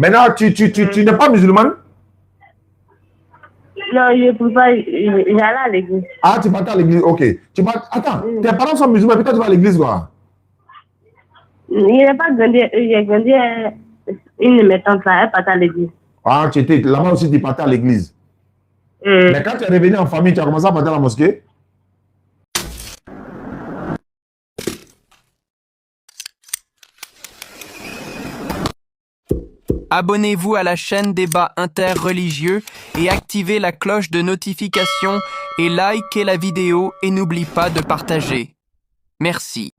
Maintenant, tu n'es pas musulmane? Non, je ne peux pas. J'allais à l'église. Ah, tu partais à l'église, ok. Attends, tes parents sont musulmans, puis toi, tu vas à l'église, quoi? Il n'est pas grandi. J'ai grandi. Une de mes tantes là, elle partait à l'église. Ah, tu étais là-bas aussi, tu partais à l'église. Mais quand tu es revenu en famille, tu as commencé à partir à la mosquée? Abonnez-vous à la chaîne Débat interreligieux et activez la cloche de notification et likez la vidéo et n'oublie pas de partager. Merci.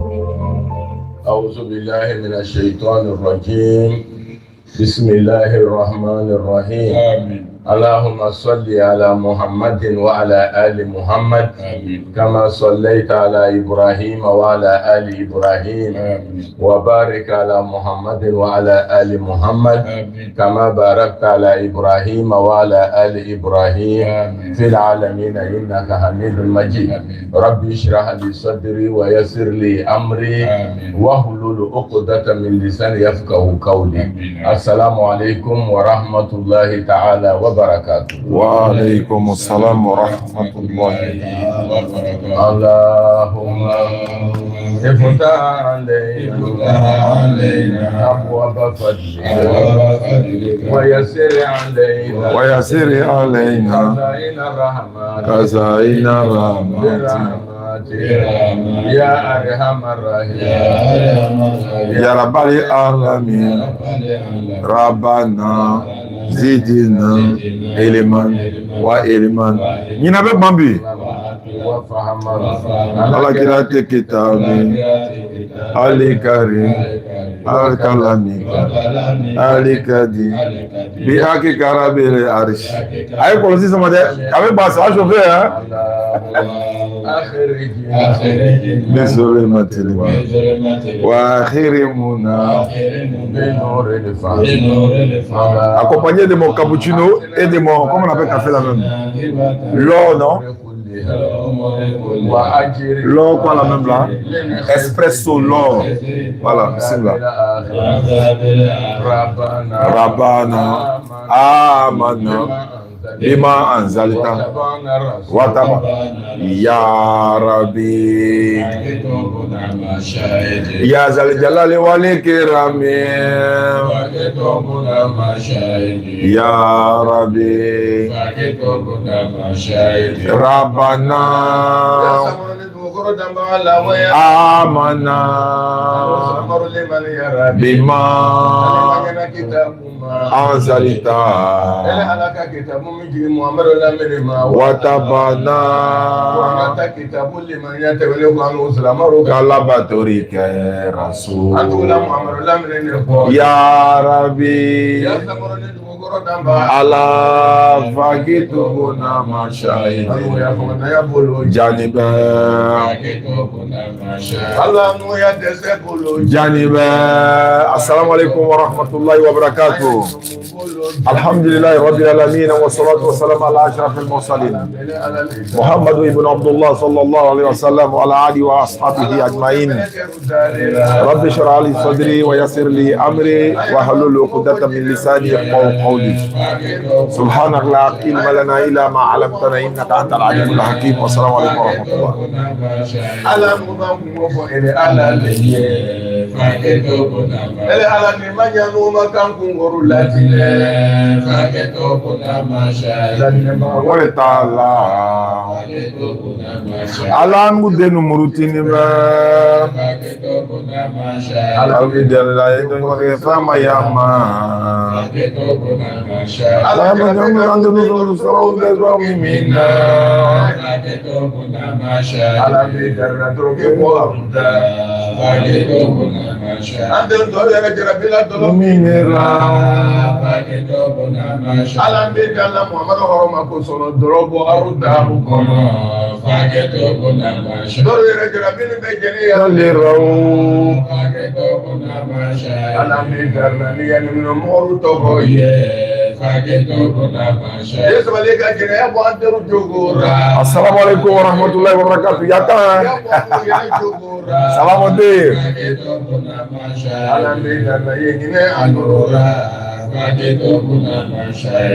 بسم الله الرحمن الرحيم آمين. اللهم صل على محمد وعلى آل محمد آمين. كما صليت على إبراهيم وعلى آل إبراهيم آمين. وبارك على محمد وعلى آل محمد آمين. كما باركت على إبراهيم وعلى آل إبراهيم آمين. في العالمين إنك حميد مجيد آمين. ربي اشرح لي صدري ويسر لي أمري واحلل عقدة من لساني يفقهوا قولي. السلام عليكم ورحمة الله تعالى وبركاته. وعليكم السلام ورحمة الله وبركاته. اللهم افتح علينا أبواب فضلك ويسر علينا خزائن رحمتك يا أرحم الراحمين يا رب العالمين ربنا زدنا علما وعلما. Nyina be bambi. Allah kirate kitabi alikari alkalami alikadi bi haki karabele arish. Aye kolosi sama de abe basa chauffer hein. Désolé Mathilde. Wa khirimuna accompagné de mon cappuccino et de mon, comment on appelle café la même? L'eau, non? L'eau, quoi la même là? Espresso, l'eau. Voilà, c'est là. Rabbana, Amana, Bima Anzalita, Wataba, Ya Rabbi, Ya Zal Jalali Wali Kirami, Ya Rabbi, Rabbana, Amana, Bima Anzalita, Watabana, Kalabatori Rasul, Ya Rabbi, Allah fakitu nama syahid Janiba Janiba. Assalamualaikum warahmatullahi wabarakatuh. Alhamdulillahi rabbil alamin wa salatu wassalamu ala ashrafil mursalin Muhammad ibn Abdullah sallallahu alaihi wasallam wa ala alihi wa ashabihi ajmain. Rabbi shrah li sadri wa yassir li amri wa halul 'uqdatam min lisani yafqahu qawli. Subhanak la ilma lana illa ma 'allamtana innaka antal alimul hakim. Wassalamualaikum Alamudenu murutini ba alhamdulillah itu ngore fama yama alhamdulillah ndu soro bezo mimina alhamdulillah troke ko amda ande dole ga jarabila dolo minera alhamdulillah muhammad horoma ko sono drobo aruda kono fageto bonamasha dole ga jarabila be jeni ya lero fageto bonamasha alhamdulillah ni ya ni moru to boye fageto bonamasha yeso baleka jeni ya bo anteru jogora. Assalamualaikum warahmatullahi wabarakatuh. Ya kan salam ode alhamdulillah yengine anora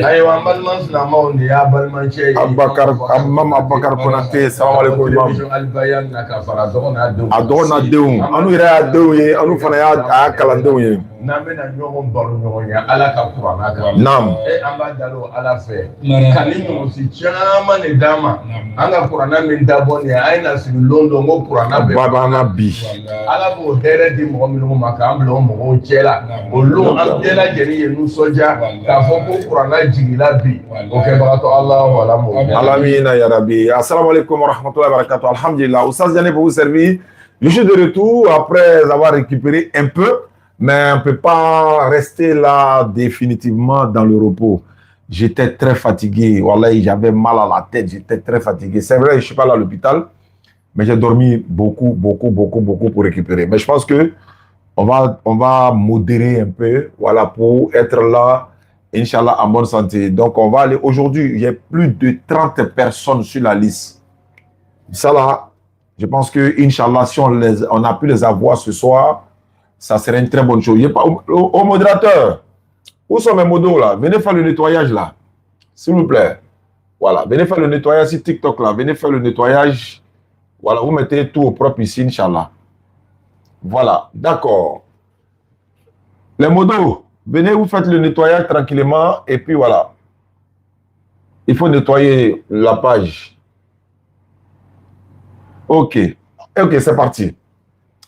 Ayiwa balman silamɛw ni y'a balimancɛ ye. Abubakar Mam Abubakar Konate salamu aleykum imam. Alibayan na ka fara dɔgɔ n'a denw. A dɔgɔ n'a denw anu yɛrɛ y'a denw ye anu fana y'a kalandenw ye. N'an bɛna ɲɔgɔn baro ɲɔgɔn ye Ala ka kuranna kan. Naam. An b'a dalo Ala fɛ. Ka ni ɲɔgɔnsi caman de d'an ma. An ka kuranna min dabɔ nin ye a ye na sigi london ko kuranna bɛ. Babana bi. Ala b'o hɛrɛ di mɔgɔ minnu ma k'an bila o mɔgɔw cɛ la. O don an bɛɛ lajɛlen ye nisɔndiya k'a fɔ ko kuranna jigila bi. O kɛbagatɔ Alahu alamu. Alamina ya Rabbi. Assalamu alaikum wa rahmatullahi wa barakatuh. Alhamdulillah. Oustaz Diané pour vous servir. Je suis de retour après avoir récupéré un peu, mais on ne peut pas rester là définitivement dans le repos. J'étais très fatigué. Wallahi, j'avais mal à la tête. J'étais très fatigué. C'est vrai, je ne suis pas là à l'hôpital, mais j'ai dormi beaucoup pour récupérer. Mais je pense que on va modérer un peu, voilà, pour être là, Inch'Allah, en bonne santé. Donc, on va aller aujourd'hui. Il y a plus de 30 personnes sur la liste. Ça là, je pense que, Inch'Allah, si on a pu les avoir ce soir, ça serait une très bonne chose. Au modérateur, où sont mes modos là? Venez faire le nettoyage là, s'il vous plaît. Voilà, venez faire le nettoyage sur TikTok là. Venez faire le nettoyage. Voilà, vous mettez tout au propre ici, Inch'Allah. Voilà, d'accord. Les modos, venez, vous faites le nettoyage tranquillement et puis voilà. Il faut nettoyer la page. Ok, c'est parti.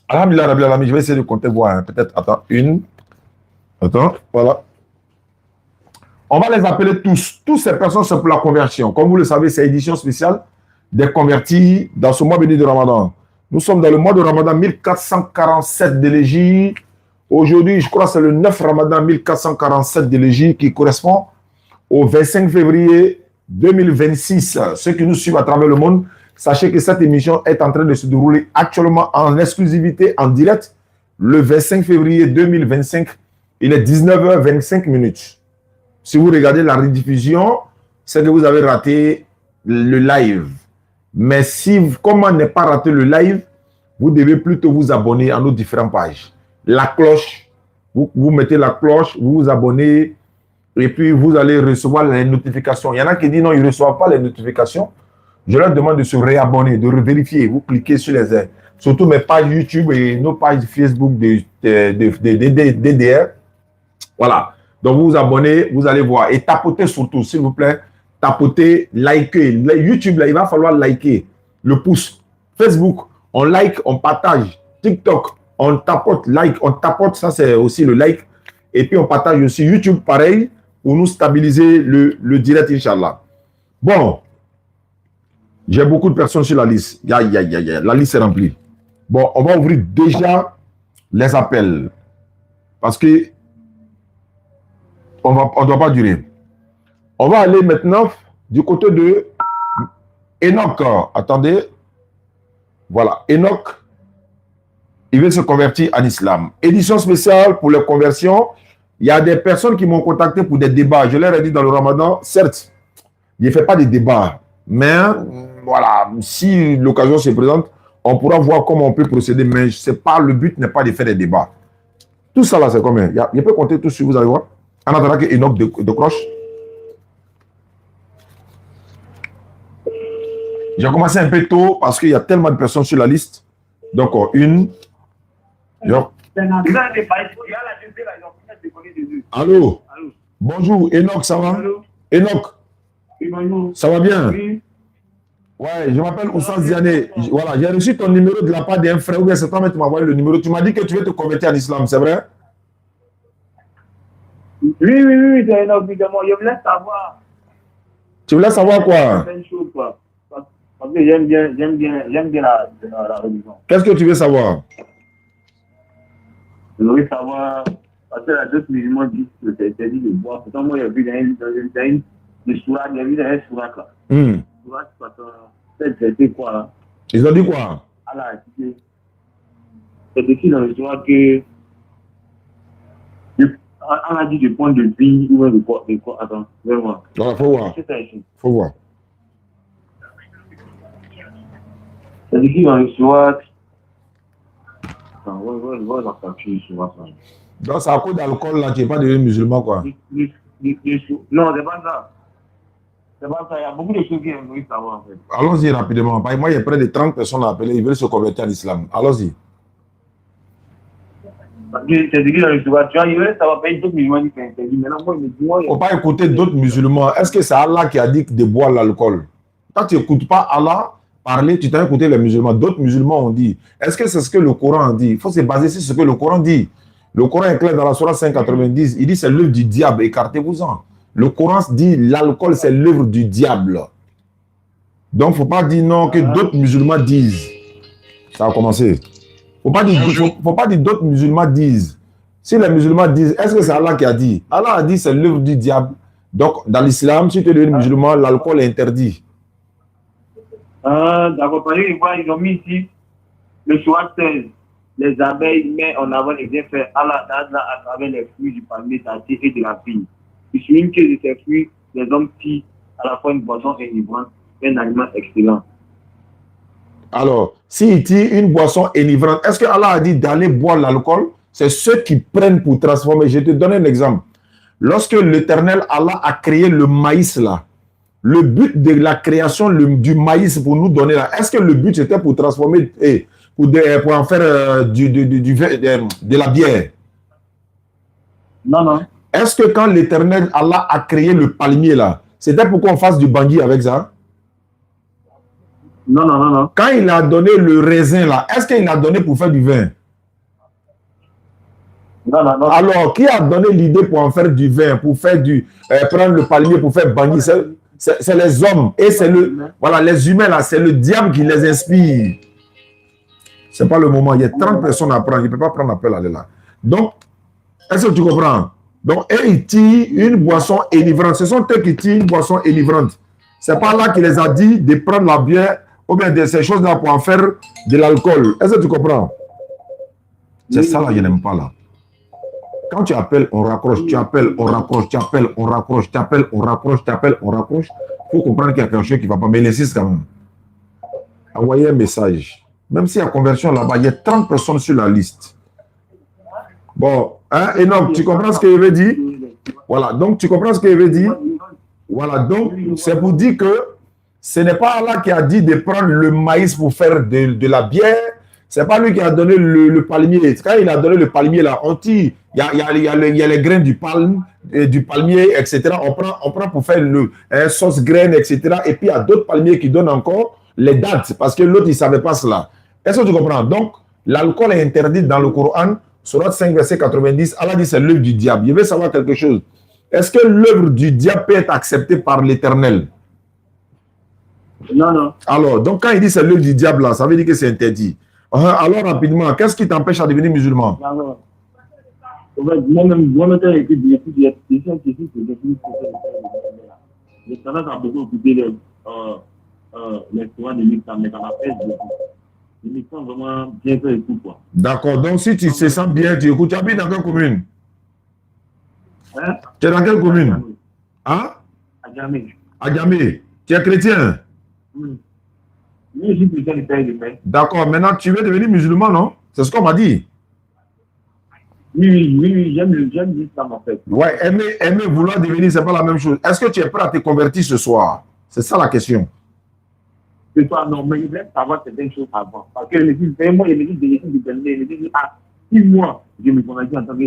Alhamdulillah, Rabbil Alamin, je vais essayer de compter voir. Hein. Peut-être, attends, une. Attends, voilà. On va les appeler tous. Toutes ces personnes, c'est pour la conversion. Comme vous le savez, c'est édition spéciale des convertis dans ce mois béni de Ramadan. Nous sommes dans le mois de Ramadan 1447 de l'Égypte. Aujourd'hui, je crois que c'est le 9 Ramadan 1447 de l'Égypte qui correspond au 25 février 2026. Ceux qui nous suivent à travers le monde, sachez que cette émission est en train de se dérouler actuellement en exclusivité, en direct, le 25 février 2025. Il est 19h25. Si vous regardez la rediffusion, c'est que vous avez raté le live. Mais si, comme on n'est pas raté le live, vous devez plutôt vous abonner à nos différentes pages. La cloche, vous mettez la cloche, vous vous abonnez et puis vous allez recevoir les notifications. Il y en a qui disent non, ils ne reçoivent pas les notifications. Je leur demande de se réabonner, de vérifier. Vous cliquez sur les surtout mes pages YouTube et nos pages Facebook de DDR. Voilà. Donc vous vous abonnez, vous allez voir. Et tapotez surtout, s'il vous plaît. Tapotez, likez. YouTube, là, il va falloir liker. Le pouce. Facebook, on like, on partage. TikTok, on tapote, like, on tapote. Ça, c'est aussi le like. Et puis, on partage aussi YouTube, pareil, pour nous stabiliser le direct, Inch'Allah. Bon. J'ai beaucoup de personnes sur la liste. La liste est remplie. Bon, on va ouvrir déjà les appels. Parce que on ne doit pas durer. On va aller maintenant du côté de Enoch. Attendez. Voilà. Enoch, il veut se convertir en islam. Édition spéciale pour les conversions. Il y a des personnes qui m'ont contacté pour des débats. Je leur ai dit dans le Ramadan, certes, je ne fais pas de débats. Mais voilà, si l'occasion se présente, on pourra voir comment on peut procéder. Mais le but n'est pas de faire des débats. Tout ça là, c'est combien? Je peux compter tout sur vous, allez voir. En attendant que Enoch décroche. J'ai commencé un peu tôt parce qu'il y a tellement de personnes sur la liste. Donc, une. Allô? Bonjour, Enoch, ça va? Allô? Enoch, ça va bien? Oui. Ouais, je m'appelle Oustaz Diané. Voilà, j'ai reçu ton numéro de la part d'un frère, ou bien c'est toi qui m'as envoyé le numéro. Tu m'as dit que tu veux te convertir en islam, c'est vrai? Oui, c'est Enoch, évidemment. Je voulais savoir. Tu voulais savoir quoi? Parce que j'aime bien la religion. Qu'est-ce que tu veux savoir? Je voudrais savoir, parce que la d'autres musulmans disent que c'est interdit de boire. Pourtant, moi, j'ai vu dans une sourate, j'ai vu dans un sourate là. C'était quoi là? Ils ont dit quoi? Allah, c'est écrit dans le sourate que on a dit du point de vue ou de quoi? Attends, je vais voir. Non, faut voir. Faut voir. C'est écrit dans le sourate. Attends, on va la partie du sourate. Donc, c'est à cause d'alcool, là, tu n'es pas devenu musulman, quoi. Non, c'est pas ça. C'est pas ça. Il y a beaucoup de choses qui aimeraient savoir, en fait. Allons-y rapidement. Moi, il y a près de 30 personnes à appeler. Ils veulent se convertir à l'islam. Allons-y. Parce que c'est écrit dans le Sourate, tu vois, il veut savoir, pas d'autres musulmans qui sont interdits. Maintenant, moi, il me dit, moi, Il ne faut pas écouter d'autres musulmans. Est-ce que c'est Allah qui a dit de boire l'alcool? Quand tu n'écoutes pas Allah parler, tu t'as écouté les musulmans. D'autres musulmans ont dit. Est-ce que c'est ce que le Coran dit? Il faut se baser sur ce que le Coran dit. Le Coran est clair dans la Sourate 590. Il dit c'est l'œuvre du diable. Écartez-vous-en. Le Coran dit l'alcool, c'est l'œuvre du diable. Donc, il ne faut pas dire non que d'autres musulmans disent. Ça a commencé. Faut pas dire d'autres musulmans disent. Si les musulmans disent, est-ce que c'est Allah qui a dit? Allah a dit c'est l'œuvre du diable. Donc, dans l'islam, si tu es devenu musulman, l'alcool est interdit. D'accord, parce que ils ont mis ici le Sourate 16. Les abeilles mettent en avant les bienfaits Allah à travers les fruits du palmier, tâtier et de la vigne. Il souligne que de ces fruits, les hommes tirent à la fois une boisson enivrante et un aliment excellent. Alors, s'il tire une boisson enivrante, est-ce que Allah a dit d'aller boire l'alcool? C'est ceux qui prennent pour transformer. Je te donne un exemple. Lorsque l'Éternel Allah a créé le maïs là, le but de la création du maïs pour nous donner là, est-ce que le but c'était pour transformer et pour en faire de la bière? Non, non. Est-ce que quand l'Éternel Allah a créé le palmier là, c'était pour qu'on fasse du bangui avec ça? Non, non, non, non. Quand il a donné le raisin là, est-ce qu'il a donné pour faire du vin? Non, non, non. Alors, qui a donné l'idée pour en faire du vin, pour faire prendre le palmier pour faire bangui? C'est les hommes et c'est voilà, les humains là, c'est le diable qui les inspire. C'est pas le moment. Il y a 30 personnes à prendre. Il ne peut pas prendre appel à aller là. Donc, est-ce que tu comprends? Donc, eux, ils tirent une boisson enivrante. Ce sont eux qui tirent une boisson enivrante. C'est pas là qui les a dit de prendre la bière ou bien de ces choses-là pour en faire de l'alcool. Est-ce que tu comprends? C'est ça là, je n'aime pas là. Quand tu appelles, on raccroche, tu appelles, on raccroche, tu appelles, on raccroche, tu appelles, on raccroche, tu appelles, on raccroche. Il faut comprendre qu'il y a quelque chose qui ne va pas. Mais l'insiste quand même. Envoyez un message. Même s'il y a conversion là-bas, il y a 30 personnes sur la liste. Bon, hein, Enoch, tu comprends ce que je veux dire? Voilà, donc tu comprends ce que je veux dire? Voilà, donc c'est pour dire que ce n'est pas Allah qui a dit de prendre le maïs pour faire de la bière. C'est pas lui qui a donné le palmier. Quand il a donné le palmier là, on tire. Il y a les graines du palmier, etc. On prend pour faire sauce graine, etc. Et puis il y a d'autres palmiers qui donnent encore les dates parce que l'autre il ne savait pas cela. Est-ce que tu comprends? Donc, l'alcool est interdit dans le Coran. Sourate 5, verset 90. Allah dit c'est l'œuvre du diable. Je veux savoir quelque chose. Est-ce que l'œuvre du diable peut être acceptée par l'Éternel? Non, non. Alors, donc quand il dit c'est l'œuvre du diable, là, ça veut dire que c'est interdit. Alors, rapidement, qu'est-ce qui t'empêche à devenir musulman? Moi-même, quand j'ai écrit des questions, j'ai tendance à beaucoup occuper les courants de l'islam, mais ça m'appelle beaucoup. Je me sens vraiment bien fait et tout, quoi. D'accord, donc si tu te sens bien, tu écoutes. Tu habites dans quelle commune? Hein? Tu es dans quelle commune? Hein? À Djamé. À Djamé. Tu es chrétien? Oui, je suis chrétien du Père et du Père. D'accord, maintenant tu veux devenir musulman, non? C'est ce qu'on m'a dit. Oui, j'aime l'islam en fait. Ouais, aimer, vouloir devenir, c'est pas la même chose. Est-ce que tu es prêt à te convertir ce soir? C'est ça la question. Ce soir, non, mais il voulait savoir certaines choses avant. Parce que moi, il me dit des études de il me dit, ah, si moi, je me convertis en tant que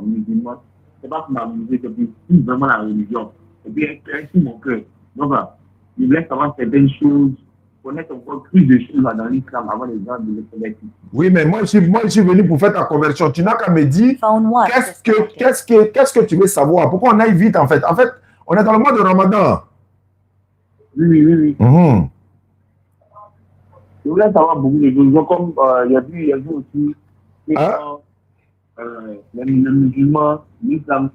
musulman, c'est pas pour m'amuser, c'est pour suivre vraiment la religion. Et puis, éclaircir mon cœur. Donc, voilà, il voulait savoir certaines choses, connaître encore plus de choses dans l'islam avant les gens de se convertir. Oui, mais moi, je suis venu pour faire ta conversion. Tu n'as qu'à me dire, qu'est-ce que tu veux savoir? Pourquoi on aille vite, en fait? En fait, on est dans le mois de Ramadan. Oui. Mmh. Je voulais savoir beaucoup de choses. Donc, comme il y a vu aussi les musulmans, l'islam.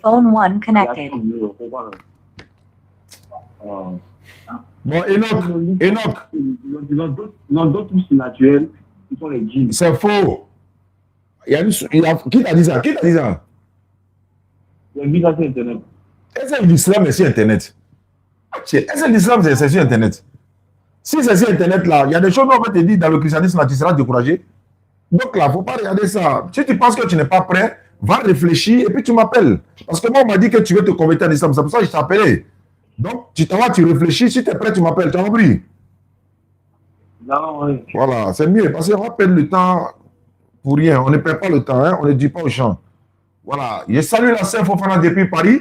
Phone 1 connected. Bon, Enoch. Dans d'autres trucs naturels, qui sont les djinns. C'est faux. Qui t'a dit ça? Il y a vu ça sur Internet. Est-ce que l'islam est sur Internet? Est-ce que l'islam c'est sur Internet? Si c'est sur Internet là, il y a des choses qu'on va te dire dans le christianisme là, tu seras découragé. Donc là, il ne faut pas regarder ça. Si tu penses que tu n'es pas prêt, va réfléchir et puis tu m'appelles. Parce que moi, on m'a dit que tu veux te convertir en islam. C'est pour ça que je t'ai appelé. Donc, tu t'en vas, tu réfléchis. Si tu es prêt, tu m'appelles. Tu as compris? Non, oui. Voilà, c'est mieux. Parce qu'on va perdre le temps pour rien. On ne perd pas le temps. Hein? On ne dit pas au champ. Voilà. Je salue la sœur Fofana depuis Paris.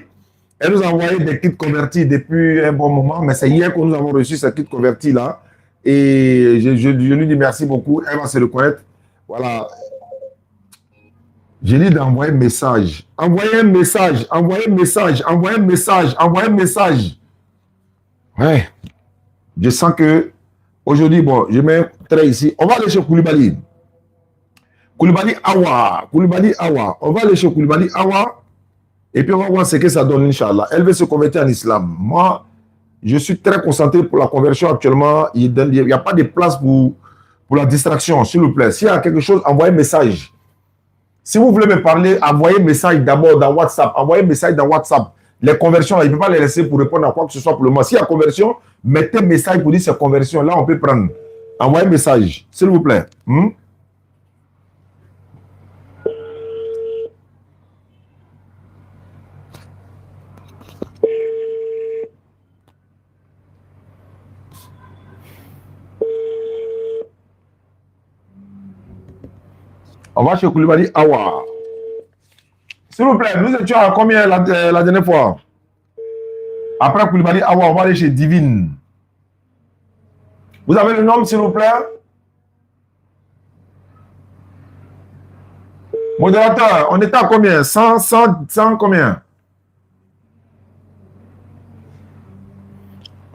Elle nous a envoyé des kits convertis depuis un bon moment. Mais c'est hier que nous avons reçu ces kits convertis-là. Et je lui dis merci beaucoup. Elle va se reconnaître. Voilà. J'ai dit d'envoyer un message. Envoyer un message. Envoyer un message. Envoyer un message. Envoyer un message. Ouais. Je sens que aujourd'hui, bon, je mets un trait ici. On va aller chez Koulibaly. Koulibaly Awa. Koulibaly Awa. On va aller chez Koulibaly Awa. Et puis on va voir ce que ça donne, Inch'Allah. Elle veut se convertir en islam. Moi, je suis très concentré pour la conversion actuellement. Il n'y a pas de place pour la distraction, s'il vous plaît. S'il y a quelque chose, envoyez un message. Si vous voulez me parler, envoyez un message d'abord dans WhatsApp. Envoyez un message dans WhatsApp. Les conversions, il ne peut pas les laisser pour répondre à quoi que ce soit pour le moment. S'il y a conversion, mettez un message pour dire c'est conversion. Là, on peut prendre. Envoyez un message, s'il vous plaît. On va chez Koulibaly Awa. S'il vous plaît, nous étions à combien la dernière fois? Après Koulibaly Awa, on va aller chez Divine. Vous avez le nom, s'il vous plaît? Modérateur, on était à combien? 100 combien?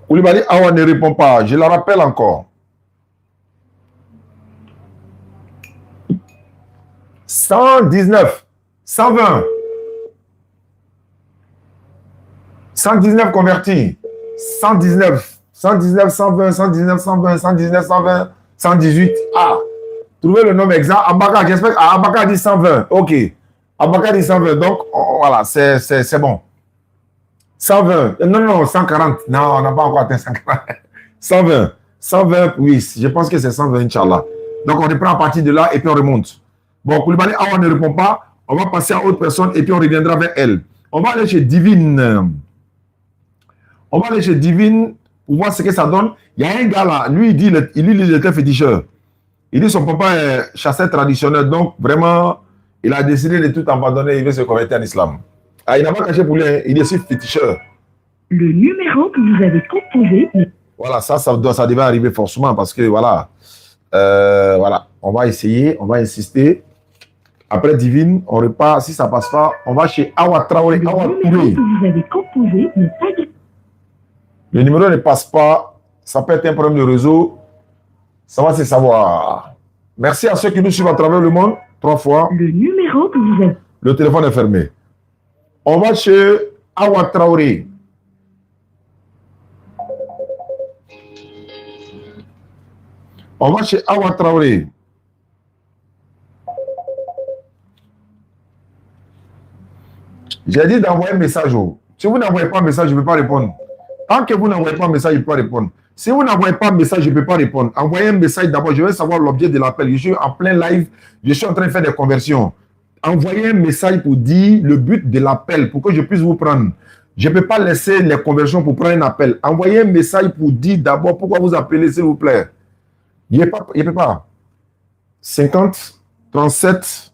Koulibaly Awa ne répond pas. Je la rappelle encore. 119, 120, 119 convertis, 119, 119, 120, 119, 120, 119, 120, 118. Ah, trouvez le nom exact. Abaka, j'espère que Abaka dit 120. Ok. Abaka dit 120. Donc, voilà, c'est bon. 120. Non, 140. Non, on n'a pas encore atteint 140. 120. 120, oui. Je pense que c'est 120, Inch'Allah. Donc, on reprend à partir de là et puis on remonte. Bon, Koulibaly Awa ne répond pas. On va passer à autre personne et puis on reviendra vers elle. On va aller chez Divine. On va aller chez Divine pour voir ce que ça donne. Il y a un gars là, lui, il était féticheur. Il dit son papa est chasseur traditionnel. Donc, vraiment, il a décidé de tout abandonner. Il veut se convertir en islam. Ah, il n'a pas caché pour lui, hein. Il est aussi féticheur. Le numéro que vous avez composé. Voilà, ça devait arriver forcément parce que voilà. Voilà, on va essayer, on va insister. Après Divine, on repart. Si ça passe pas, on va chez Awa Traoré. Le Awa numéro Touré. que vous avez composé n'est pas. Le numéro ne passe pas. Ça peut être un problème de réseau. Ça va se savoir. Merci à ceux qui nous suivent à travers le monde. 3 fois. Le numéro que vous avez. Le téléphone est fermé. On va chez Awa Traoré. On va chez Awa Traoré. J'ai dit d'envoyer un message. Si vous n'envoyez pas un message, je ne peux pas répondre. Tant que vous n'envoyez pas un message, je ne peux pas répondre. Si vous n'envoyez pas un message, je ne peux pas répondre. Envoyez un message d'abord. Je vais savoir l'objet de l'appel. Je suis en plein live. Je suis en train de faire des conversions. Envoyez un message pour dire le but de l'appel, pour que je puisse vous prendre. Je ne peux pas laisser les conversions pour prendre un appel. Envoyez un message pour dire d'abord pourquoi vous appelez, s'il vous plaît. Il ne peut pas. 50, 37.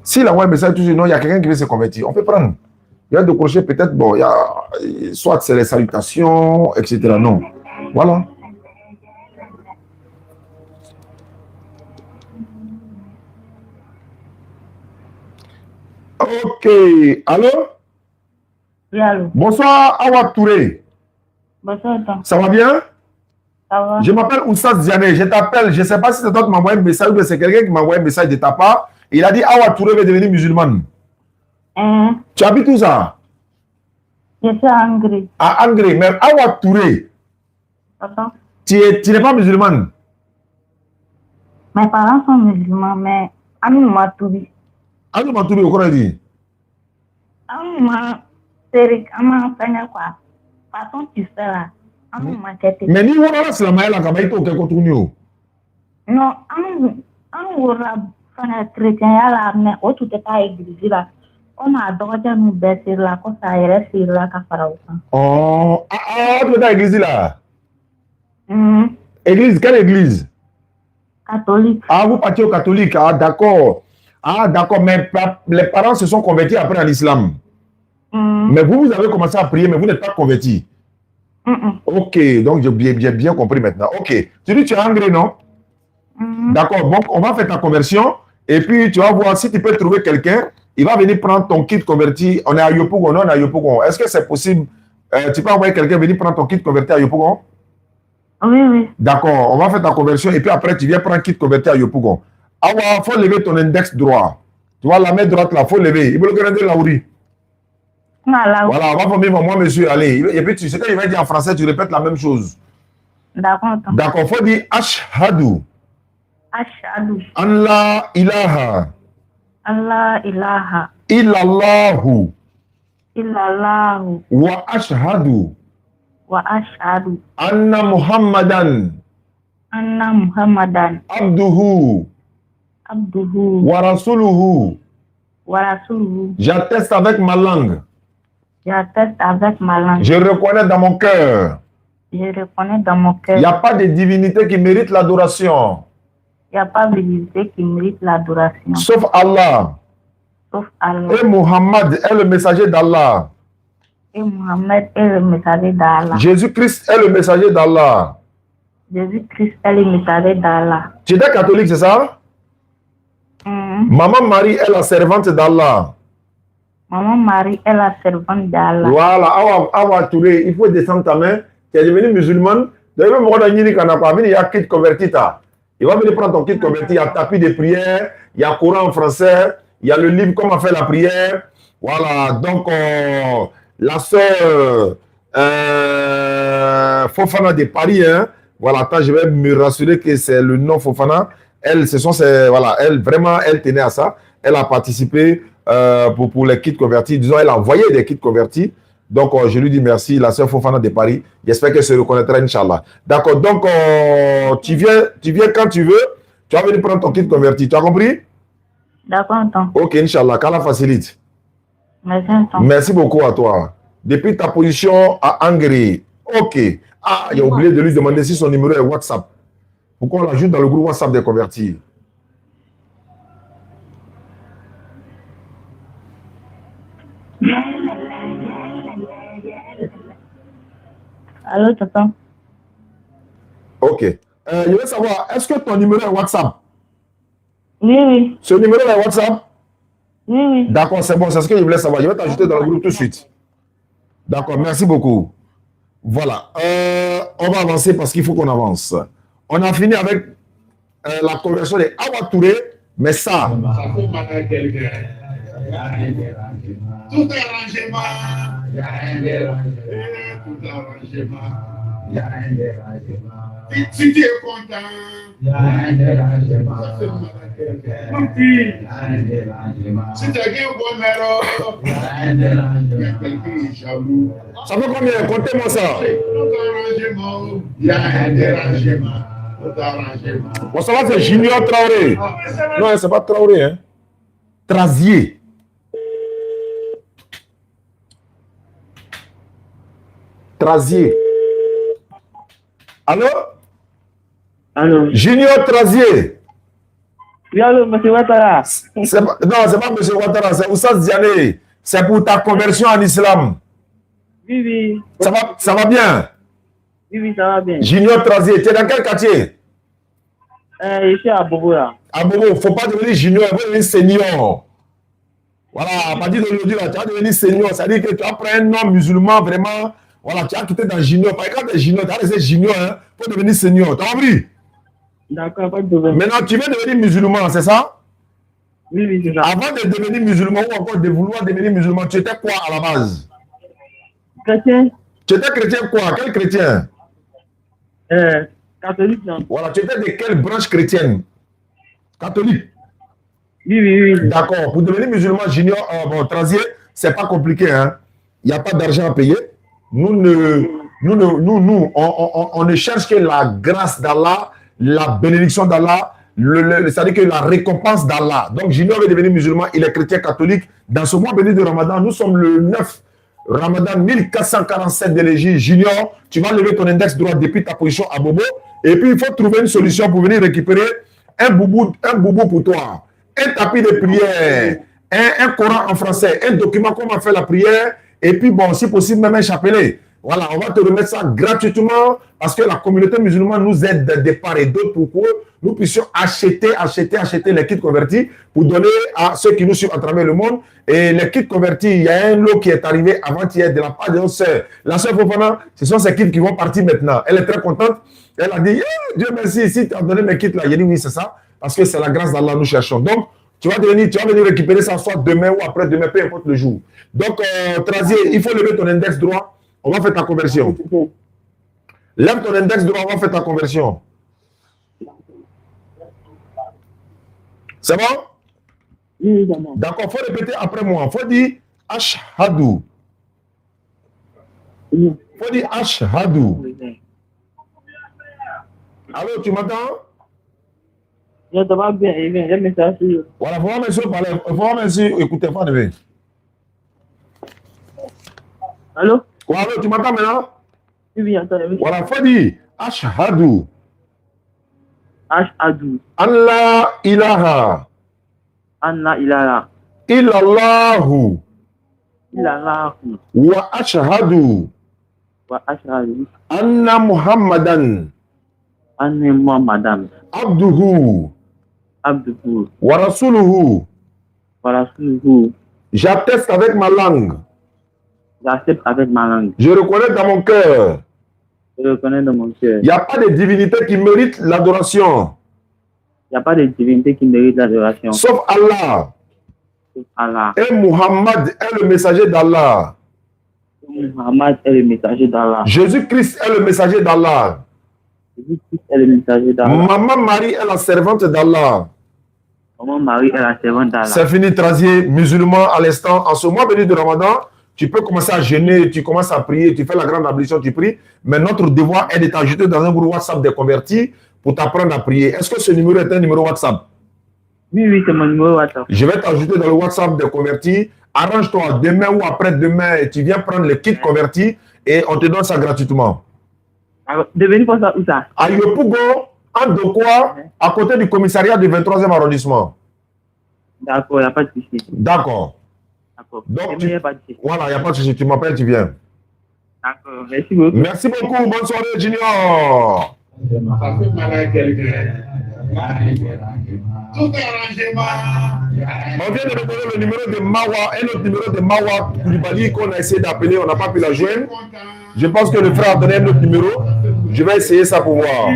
S'il envoie un message, toujours non, il y a quelqu'un qui veut se convertir. On peut prendre. Il y a de crochets, peut-être, bon, il y a, soit c'est les salutations, etc. Non. Voilà. Ok. Allô? Oui, allô. Bonsoir, Awa Touré. Bonsoir, attends. Ça va bien? Ça va? Je m'appelle Oussad Ziane. Je t'appelle. Je ne sais pas si c'est toi qui m'as envoyé un message ou c'est quelqu'un qui m'a envoyé un message de ta part. Il a dit Awa Touré va devenir musulmane. Tu habites où ça? Je suis à Angry. À Angry. Mais Awa Touré, Attends. tu n'es pas musulmane? Mes parents sont musulmans, mais Amin Matouri. Amin Matouri, au quoi dit? Amin Matouri, c'est enseigné quoi? Façon tu fais là. Anu macete. Mais ni wona la slama la kaba ito ke ko tunio. Non, anu wora fana chrétien ya la mais o tout est pas église là. On a dɔgɔjɛ nu bɛɛ siri la ko sa yɛrɛ siri la ka fara o kan. Oh, tu es dans l'église là. Église, quelle église? Catholique. Ah, vous partez au catholique. Ah, d'accord. Ah, d'accord. Mais les parents se sont convertis après à l'islam. Mais vous avez commencé à prier, mais vous n'êtes pas converti. Ok, donc j'ai bien compris maintenant. Ok. Tu dis tu es anglais, non? D'accord. Bon, on va faire ta conversion. Et puis, tu vas voir si tu peux trouver quelqu'un. Il va venir prendre ton kit converti. On est à Yopougon, non, on est à Yopougon. Est-ce que c'est possible? Tu peux envoyer quelqu'un venir prendre ton kit converti à Yopougon? Oui, oui. D'accord, on va faire ta conversion et puis après tu viens prendre kit converti à Yopougon. Ah ouais, il faut lever ton index droit. Tu vois, la main droite là, il faut lever. Il faut le regarder là où il. Voilà, on va former moi, monsieur, allez. Et puis tu sais quand il va dire en français, tu répètes la même chose. D'accord. D'accord, il faut dire Ashhadu. Ashhadu. Allah ilaha. Allah ilaha. Illallahu. Illallahu. Wa ashhadu. Wa ashhadu. Anna Muhammadan. Anna Muhammadan. Abduhu. Abduhu. Wa rasuluhu. Wa rasuluhu. J'atteste avec ma langue. J'atteste avec ma langue. Je reconnais dans mon cœur. Je reconnais dans mon cœur. Il n'y a pas de divinité qui mérite l'adoration. Il n'y a pas de divinité qui mérite l'adoration. Sauf Allah. Sauf Allah. Et Muhammad est le messager d'Allah. Et Mohammed est le messager d'Allah. Jésus-Christ est le messager d'Allah. Jésus-Christ est le messager d'Allah. Tu es catholique, c'est ça? Maman Marie est la servante d'Allah. Maman Marie est la servante d'Allah. Voilà, Awa Touré, il faut descendre ta main. Tu es devenu musulmane. Il va venir prendre ton kit converti. Il y a tapis de prière, il y a Coran en français, il y a le livre Comment faire la prière. Voilà, donc la sœur Fofana de Paris, hein. Voilà, attends, je vais me rassurer que c'est le nom Fofana. Elle, voilà, elle, vraiment, elle tenait à ça. Elle a participé pour les kits convertis. Disons, elle a envoyé des kits convertis. Donc, je lui dis merci, la sœur Fofana de Paris. J'espère qu'elle se reconnaîtra, Inch'Allah. D'accord, donc, tu viens quand tu veux. Tu vas venir prendre ton kit converti. Tu as compris? D'accord, ok, Inch'Allah, qu'Allah facilite. Merci, merci beaucoup à toi. Depuis ta position à Hongrie. Ok. Ah, il a oublié de lui demander si son numéro est WhatsApp. Pourquoi on l'ajoute dans le groupe WhatsApp des convertis? Allô, tonton? Ok. Je veux savoir, est-ce que ton numéro est WhatsApp? Oui, oui. Ce numéro est WhatsApp? Oui, oui. D'accord, c'est bon, c'est ce que je voulais savoir. Je vais t'ajouter dans le groupe tout de suite. D'accord, merci beaucoup. Voilà. On va avancer parce qu'il faut qu'on avance. On a fini avec la conversion des Awa Touré, mais ça. Ça fait mal à quelqu'un. Tout arrangement. Il y a un dérangement. Tout arrangement. Il y a un dérangement. Si tu es content. Il y a un dérangement. Ça fait mal à quelqu'un. Il y a un dérangement. Si tu as gagné un bon méro. Il y a un dérangement. Il y a quelqu'un qui est jaloux. Ça fait combien? Comptez-moi ça. Tout arrangement. Il y a un dérangement. Bon, ça va, c'est Junior Traoré. Non, c'est pas Traoré, hein. Trazier. Trazier. Allô? Allô? Junior Trazier. Oui, allô, monsieur Ouattara. Non, c'est pas monsieur Ouattara, c'est Oussas Diané. C'est pour ta conversion en islam. Oui, oui. Ça va bien? Oui, oui, ça va bien. Junior Trazier, tu es dans quel quartier? Je suis à Bobo, là. À Bobo, il ne faut pas devenir junior, il faut devenir senior. Voilà, à partir d'aujourd'hui, tu vas devenir senior. C'est-à-dire que tu as pris un nom musulman, vraiment. Voilà, tu as quitté dans junior. Parce que quand tu es junior, tu as resté junior, hein, pour devenir senior. Tu as compris? D'accord, pas de problème. Maintenant, tu veux devenir musulman, c'est ça? Oui, oui, c'est ça. Avant de devenir musulman ou encore de vouloir devenir musulman, tu étais quoi à la base? Chrétien? Tu étais chrétien quoi? Quel chrétien? Catholique, non? Voilà, tu étais de quelle branche chrétienne? Catholique? Oui, oui, oui. D'accord. Pour devenir musulman junior, Trazier, c'est pas compliqué, hein? Il n'y a pas d'argent à payer. Nous on ne cherche que la grâce d'Allah, la bénédiction d'Allah, c'est-à-dire que la récompense d'Allah. Donc, Junior est devenu musulman, il est chrétien catholique. Dans ce mois béni de Ramadan, nous sommes le 9 Ramadan 1447 de l'Égypte. Junior, tu vas lever ton index droit depuis ta position à Bobo. Et puis, il faut trouver une solution pour venir récupérer un boubou pour toi, un tapis de prière, un Coran en français, un document comment faire la prière, et puis, bon, si possible, même un chapelet. Voilà, on va te remettre ça gratuitement parce que la communauté musulmane nous aide de part et d'autre pour que nous puissions acheter les kits convertis pour donner à ceux qui nous suivent à travers le monde. Et les kits convertis, il y a un lot qui est arrivé avant-hier de la part de notre sœur. La sœur Fofana, ce sont ces kits qui vont partir maintenant. Elle est très contente. Elle a dit, Dieu merci, si tu as donné mes kits là. J'ai dit oui, c'est ça. Parce que c'est la grâce d'Allah nous cherchons. Donc, tu vas venir récupérer ça soit demain ou après-demain, peu importe le jour. Donc, Trazier, il faut lever ton index droit. On va faire ta conversion. Lève ton index droit, on va faire ta conversion. C'est bon? Oui, évidemment. D'accord, il faut répéter après moi. Il faut dire Ashhadu. Oui. Il faut dire Ashhadu. Allô, tu m'entends? Je te vois bien, j'ai un message. Voilà, il faut voir monsieur parler. Il faut voir monsieur écouter. Faut enlever. Allô? Voilà, allô, tu m'entends maintenant? Oui, attends. Voilà, il faut dire Ashhadu. Ashhadu. Allah ilaha. Anna ilaha. Illallahu. Illallahu. Wa ashhadu. Wa ashhadu. Anna Muhammadan. Anna Muhammadan. Abduhu. Abduhu. Wa rasuluhu. Wa rasuluhu. J'atteste avec ma langue. J'accepte avec ma langue. Je reconnais dans mon cœur. Je reconnais dans mon cœur. Il n'y a pas de divinité qui mérite l'adoration. Il n'y a pas de divinité qui mérite l'adoration. Sauf Allah. Sauf Allah. Et Muhammad est le messager d'Allah. Muhammad est le messager d'Allah. Jésus-Christ est le messager d'Allah. Jésus-Christ est le messager d'Allah. Maman Marie est la servante d'Allah. Maman Marie est la servante d'Allah. C'est fini, Trazier, musulman à l'instant. En ce mois béni de Ramadan, tu peux commencer à jeûner, tu commences à prier, tu fais la grande ablution, tu pries. Mais notre devoir est de t'ajouter dans un groupe WhatsApp des convertis pour t'apprendre à prier. Est-ce que ce numéro est un numéro WhatsApp? Oui, c'est mon numéro WhatsApp. Je vais t'ajouter dans le WhatsApp des convertis. Arrange-toi demain ou après-demain, tu viens prendre le kit converti et on te donne ça gratuitement. Devenez pour ça où ça? À Yopougo, en Dokwa, à côté du commissariat du 23e arrondissement. D'accord, il n'y a pas de souci. D'accord. D'accord. Donc, Il n'y a pas de souci. voilà, il n'y a pas de souci. Tu m'appelles, tu viens. D'accord, merci beaucoup. Merci beaucoup. Bonne soirée, Junior. On vient de me donner le numéro de Mawa, un autre numéro de Mawa Koulibaly qu'on a essayé d'appeler, on n'a pas pu la joindre. Je pense que le frère a donné un autre numéro. Je vais essayer ça pour voir.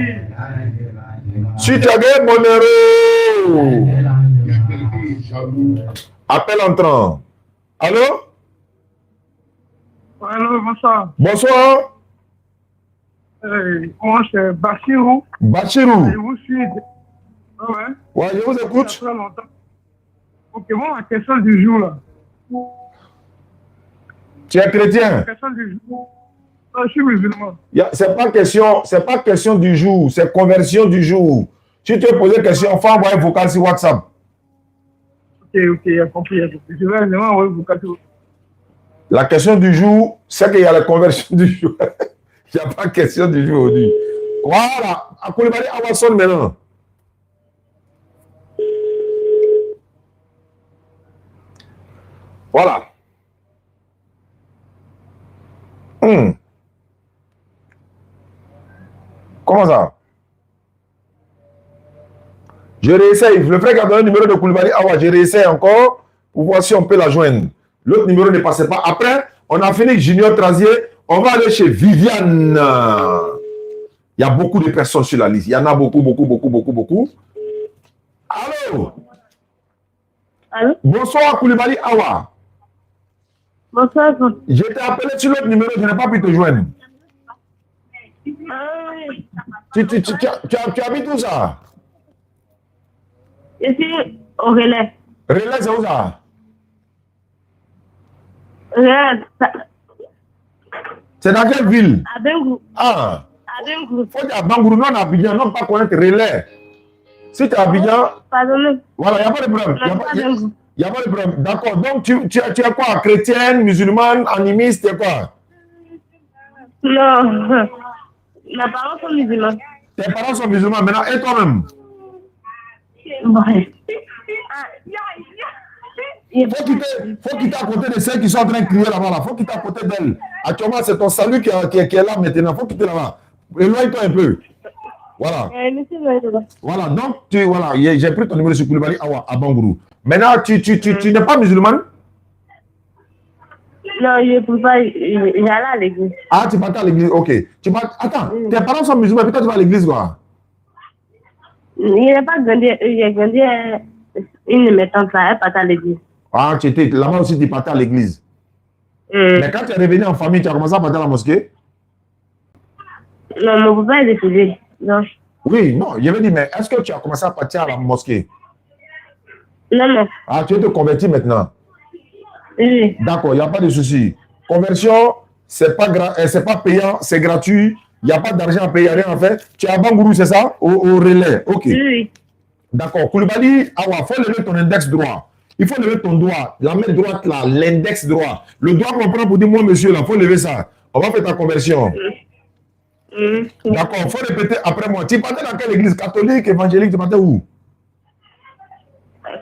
Si tu as gagné mon numéro, appel entrant. Allô? Allô, bonsoir. Bonsoir. Moi, c'est Bachirou. Bachirou. Je vous suis. Ouais. Ouais, je vous écoute. Ça fait très longtemps. Ok, bon, la question du jour, là. Tu es chrétien? La question du jour. Je suis musulman. C'est pas question du jour, c'est conversion du jour. Si tu veux poser question, faut envoyer un vocal sur WhatsApp. Ok, il a compris. Je vais envoyer un vocal sur WhatsApp. La question du jour, c'est qu'il y a la conversion du jour. Il n'y a pas de question du jour aujourd'hui. Voilà. À Koulibaly, Awason maintenant. Voilà. Comment ça? Je réessaye. Le frère qui a donné le numéro de Koulibaly Awa, je réessaye encore pour voir si on peut la joindre. L'autre numéro ne passait pas. Après, on a fini avec Junior Trazier. On va aller chez Viviane. Il y a beaucoup de personnes sur la liste. Il y en a beaucoup. Allô? Allô? Bonsoir Koulibaly Awa. Bonsoir. Je t'ai appelé sur l'autre numéro, je n'ai pas pu te joindre. Tu habites où ça? Ici, au relais. Relais, c'est où ça? Relais, C'est dans quelle ville? À Bengou. Ah, À Bengou. faut dire à Bangourou, non à Abidjan, non pas connaître Relais. Si tu es à Abidjan, Pardonnez. voilà, il n'y a pas de problème. Non, pas Bengou. Il n'y a pas de problème. D'accord. Donc, tu es quoi? Chrétienne, musulmane, animiste, tu es quoi? Non. Mes parents sont musulmans. Tes parents sont musulmans maintenant, et toi-même? Ouais. Faut quitter à côté de celles qui sont en train de crier là-bas. Faut quitter à côté d'elles. Actuellement, c'est ton salut qui est là maintenant. Faut quitter là-bas. Éloigne-toi un peu. Voilà. Monsieur Maïdoba. Voilà. Donc, voilà, j'ai pris ton numéro sur Koulibaly Awa à Bangourou. Maintenant, tu n'es pas musulmane? Non, je ne peux pas. J'allais à l'église. Ah, tu partais à l'église, ok. Attends, tes parents sont musulmans, puis toi tu vas à l'église quoi? Il n'est pas grandi. J'ai grandi. Une de mes tantes là, elle partait à l'église. Ah, tu étais là-bas aussi, tu partais à l'église. Mais quand tu es revenu en famille, tu as commencé à partir à la mosquée? Non, mon papa est décédé. Non. Oui, non, je veux dire, mais est-ce que tu as commencé à partir à la mosquée? Non, non. Ah, tu es te converti maintenant? Oui. D'accord, il n'y a pas de souci. Conversion, c'est pas payant, c'est gratuit. Il n'y a pas d'argent à payer, rien à faire. Tu es à Bangourou, c'est ça? Au relais, ok. Oui. D'accord. Koulibaly, il faut lever ton index droit. Il faut lever ton doigt. La main droite là, l'index droit. Le doigt qu'on prend pour dire moi monsieur là, il faut lever ça. On va faire ta conversion. D'accord. Il faut répéter après moi. Tu partais dans quelle église? Catholique, évangélique, tu partais où?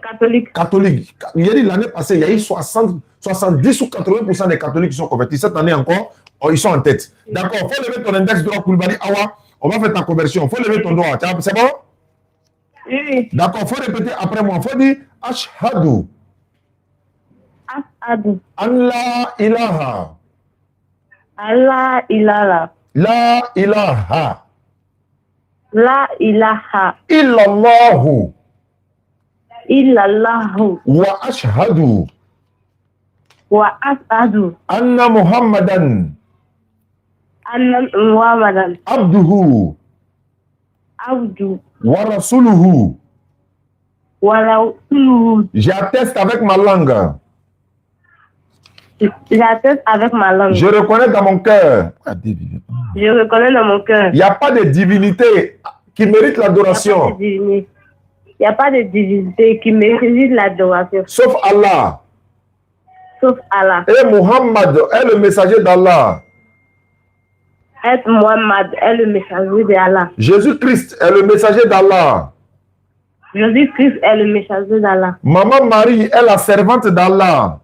Catholique. Catholique. Il y a dit l'année passée, il y a eu 70 ou 80% des catholiques qui sont convertis. Cette année encore, ils sont en tête. D'accord. Il faut lever ton index droit, Koulibaly Awa. On va faire ta conversion. Il faut lever ton doigt. C'est bon? Oui. D'accord, il faut répéter après moi. Il faut dire Ashhadu. Ashhadu. Allah ilaha. Allah ilaha. La ilaha. La ilaha. Illallahu. Illallahu. Wa ashhadu. Wa ashhadu. Anna Muhammadan. Anna Muhammadan. Abduhu. Abdu. Wa rasuluhu. Wa rasuluhu. J'atteste avec ma langue. J'atteste avec ma langue. Je reconnais dans mon cœur. Je reconnais dans mon cœur. Il n'y a pas de divinité qui mérite l'adoration. Il n'y a pas de divinité qui mérite l'adoration. Sauf Allah. Sauf Allah. Et Muhammad est le messager d'Allah. Et Muhammad est le messager d'Allah. Jésus-Christ est le messager d'Allah. Jésus-Christ est le messager d'Allah. Maman Marie est la servante d'Allah.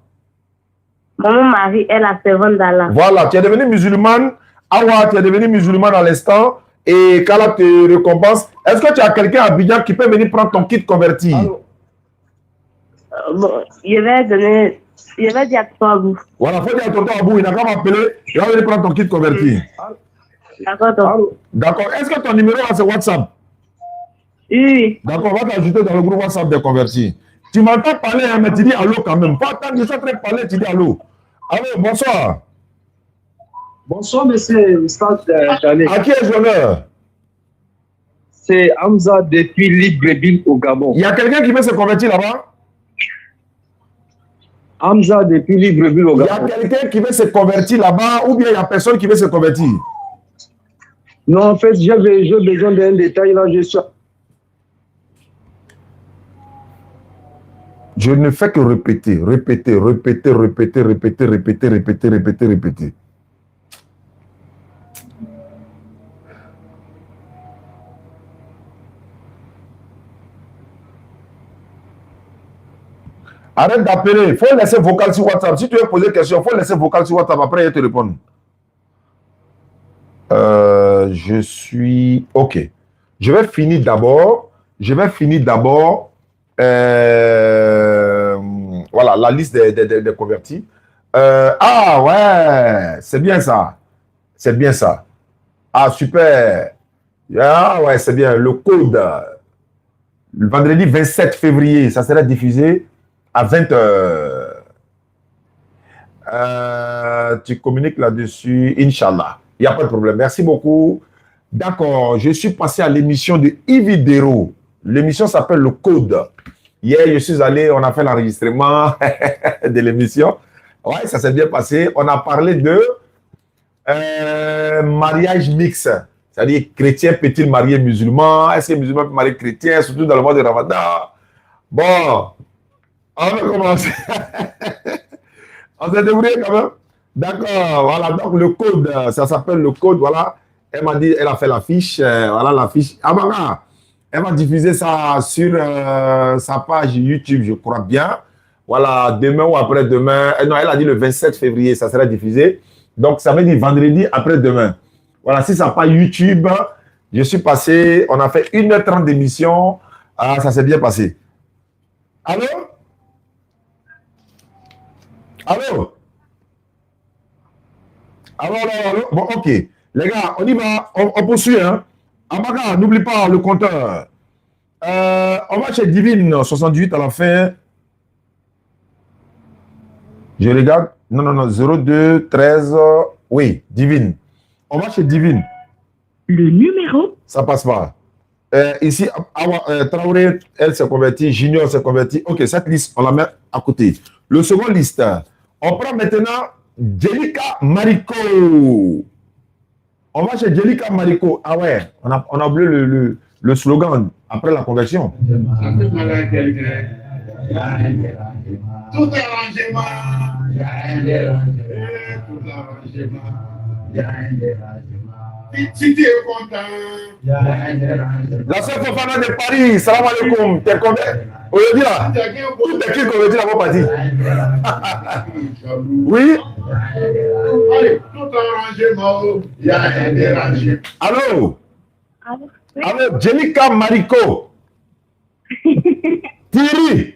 Maman Marie est la servante d'Allah. Voilà, tu es devenu musulmane. Awa, tu es devenu musulmane à l'instant. Et qu'Allah te récompense. Est-ce que tu as quelqu'un à Abidjan qui peut venir prendre ton kit converti? Bon, je vais dire à toi, Abou. Voilà, il faut dire à tonton Abou, il n'a qu'à m'appeler. Il va venir prendre ton kit converti. D'accord. D'accord. Est-ce que ton numéro là, c'est WhatsApp? Oui. D'accord, on va t'ajouter dans le groupe WhatsApp des convertis. Tu m'entends parler, hein, mais tu dis allô quand même. Pas attendre, je suis en train de parler, tu dis allô. Allô, bonsoir. Bonsoir, monsieur Ustad Chané. À qui est l'honneur? C'est Hamza depuis Libreville au Gabon. Il y a quelqu'un qui veut se convertir là-bas? Hamza depuis Libreville au Gabon. Il y a quelqu'un qui veut se convertir là-bas ou bien il n'y a personne qui veut se convertir? Non, en fait, j'ai besoin d'un détail là. Je ne fais que répéter. Arrête d'appeler. Il faut laisser vocal sur WhatsApp. Si tu veux poser une question, il faut laisser vocal sur WhatsApp. Après, il te répondre. Je suis... OK. Je vais finir d'abord. Voilà, la liste des convertis. Ah, ouais. C'est bien ça. Ah, super. Ah, ouais, c'est bien. Le code. Le vendredi 27 février, ça sera diffusé à 20h. Tu communiques là-dessus, Inch'Allah. Il n'y a pas de problème. Merci beaucoup. D'accord, je suis passé à l'émission de Ividero. L'émission s'appelle Le Code. Hier, je suis allé, on a fait l'enregistrement de l'émission. Ouais, ça s'est bien passé. On a parlé de mariage mixte. C'est-à-dire, chrétien peut-il marier musulman? Est-ce que musulman peut marier chrétien, surtout dans le mois de Ramadan? Bon, on va commencer. On s'est débrouillé quand même. D'accord, voilà. Donc, le code, ça s'appelle le code, voilà. Elle m'a dit, elle a fait l'affiche, voilà l'affiche. Ah, bah, elle va diffuser ça sur sa page YouTube, je crois bien. Voilà, demain ou après-demain. Non, elle a dit le 27 février, ça sera diffusé. Donc, ça veut dire vendredi après-demain. Voilà, si ça pas YouTube, je suis passé, on a fait 1h30 d'émission. Ah, ça s'est bien passé. Allô? Allô? Allô? Bon, ok. Les gars, on y va, on poursuit. Hein? Amaka, n'oublie pas le compteur. On va chez Divine, 78 à la fin. Je regarde. Non, 02 13. Oui, Divine. On va chez Divine. Le numéro. Ça passe pas. Ici, Traoré, elle s'est convertie. Junior s'est converti. Ok, cette liste, on la met à côté. Le second liste. On prend maintenant Jelika Mariko. On va chez Jelika Mariko. Ah ouais, on a oublié le slogan après la conversion. Tout arrangement. Si tu es content. La sœur Fofana de Paris, salam alaikum. T'es combien? Aujourd'hui là, tout est qui converti là-bas parti. Oui. Allez, tout arrangement. Il y a un dérangement. Allô? Allô, Jelika Mariko. Thierry.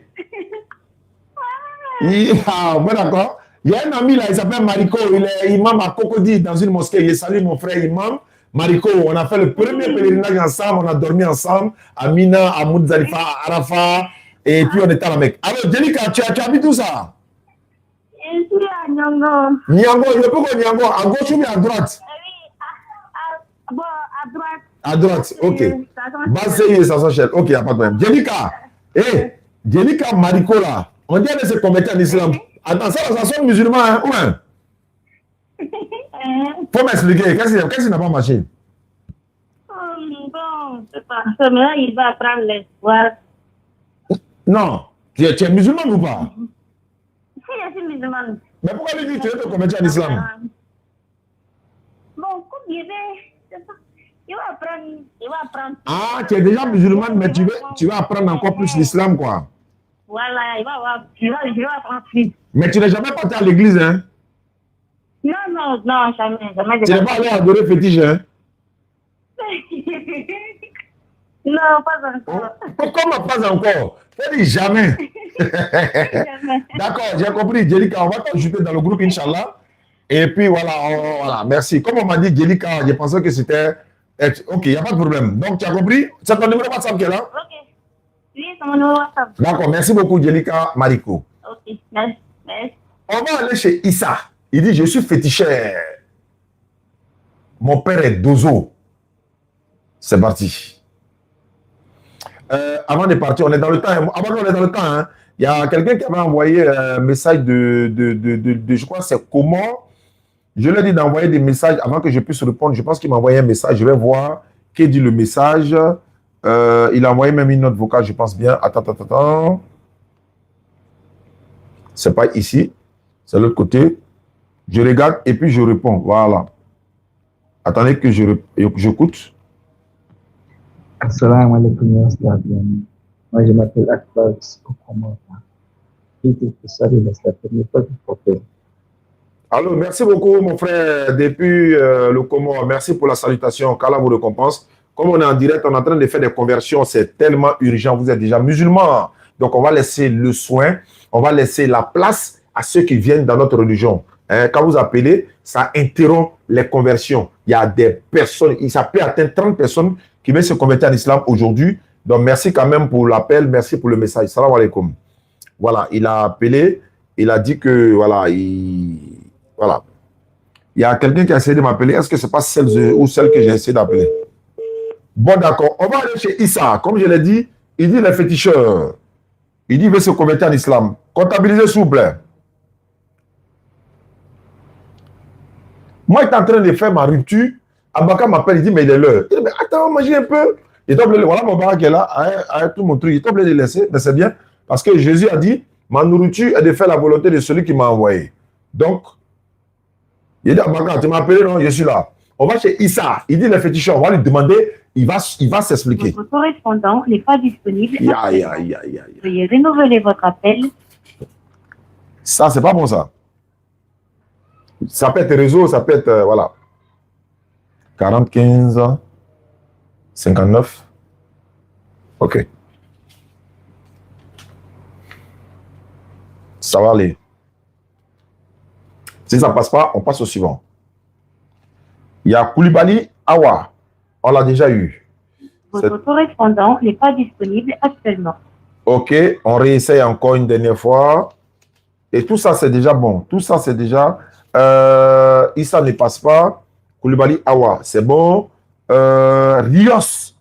Bon d'accord. Il y a un ami là, il s'appelle Mariko, il est imam à Cocody dans une mosquée. Il salue mon frère imam. Mariko, on a fait le premier pèlerinage ensemble, on a dormi ensemble à Mina, à Moudzalifa, à Arafat, et puis on était à la Mecque. Alors, Jelika, tu habites où ça? Je suis à Nyongo. Nyongo, il est pourquoi Nyongo? À gauche ou bien à droite? Oui, à droite. À droite, ok. Basseye, ça s'enchaîne. Ok, il n'y a pas de problème. Jelika, Jelika Mariko là, on dit qu'elle s'est convertie en islam. Attends, ça sonne musulman, hein? Ouais. Faut m'expliquer, qu'est-ce qui n'a pas marché? Bon, c'est pas. Maintenant, il va prendre l'espoir. Non, tu es musulman ou pas? Si, je suis musulmane. Mais pourquoi lui dit que tu veux te convertir en islam? Bon, comme il va apprendre. Ah, tu es déjà musulmane, mais tu veux apprendre encore plus l'islam, quoi. Voilà, il va apprendre plus. Mais tu n'es jamais parti à l'église, hein? Non, jamais. Tu n'es pas allé adorer fétiche, hein? Non, pas encore. Comment pas encore? Tu dis jamais. D'accord, j'ai compris, Jelika, on va t'ajouter dans le groupe, Inch'Allah. Et puis voilà, merci. Comme on m'a dit, Jelika, je pensais que c'était... Ok, il n'y a pas de problème. Donc, tu as compris? C'est ton numéro WhatsApp qui est là? Ok. Oui, c'est mon numéro WhatsApp. D'accord, merci beaucoup, Jelika Mariko. Ok, merci. On va aller chez Issa. Il dit, je suis féticheur. Mon père est dozo. C'est parti. Avant de partir, on est dans le temps. Avant on est dans le temps, hein. Il y a quelqu'un qui avait envoyé un message je crois, c'est comment. Je lui ai dit d'envoyer des messages avant que je puisse répondre. Je pense qu'il m'a envoyé un message. Je vais voir qui dit le message. Il a envoyé même une note vocale, je pense bien. Attends. C'est pas ici. C'est l'autre côté. Je regarde et puis je réponds. Voilà. Attendez que j'écoute. Assalamu alaikum. Moi, je m'appelle Akbar Kokomota. C'est la première fois que je fais. Alors, merci beaucoup, mon frère, depuis le Comore. Merci pour la salutation. Qu'Allah vous récompense. Comme on est en direct, on est en train de faire des conversions. C'est tellement urgent. Vous êtes déjà musulmans. Donc, on va laisser le soin. On va laisser la place à ceux qui viennent dans notre religion. Quand vous appelez, ça interrompt les conversions. Il y a des personnes, ça peut atteindre 30 personnes qui viennent se convertir en islam aujourd'hui. Donc, merci quand même pour l'appel. Merci pour le message. Salam alaikum. Voilà, il a appelé. Il a dit que, voilà, voilà. Il y a quelqu'un qui a essayé de m'appeler. Est-ce que ce n'est pas celle ou celle que j'ai essayé d'appeler? Bon, d'accord. On va aller chez Issa. Comme je l'ai dit, il dit les féticheurs. Il dit qu'il veut se convertir en islam. Comptabilisez, s'il vous plaît. Moi, j'étais en train de faire ma rupture. Abaka m'appelle, il dit, mais il est l'heure. Il dit, mais attends, manger un peu. Et donc, voilà mon bar qui est là, avec tout mon truc. Il est obligé de laisser, mais c'est bien. Parce que Jésus a dit, ma nourriture est de faire la volonté de celui qui m'a envoyé. Donc, il dit, Abaka, tu m'as appelé, non, je suis là. On va chez Issa. Il dit, les féticheurs, on va lui demander, il va s'expliquer. Votre correspondant n'est pas disponible. Aïe. Veuillez renouveler votre appel. Ça, c'est pas bon, ça. Ça peut être réseau, ça peut être, voilà. 40, 15, 59. OK. Ça va aller. Si ça ne passe pas, on passe au suivant. Il y a Koulibaly Awa. On l'a déjà eu. Votre correspondant n'est pas disponible actuellement. OK. On réessaye encore une dernière fois. Et tout ça, c'est déjà bon. Tout ça, c'est déjà... Issa ne passe pas. Koulibaly Awa, c'est bon. Rios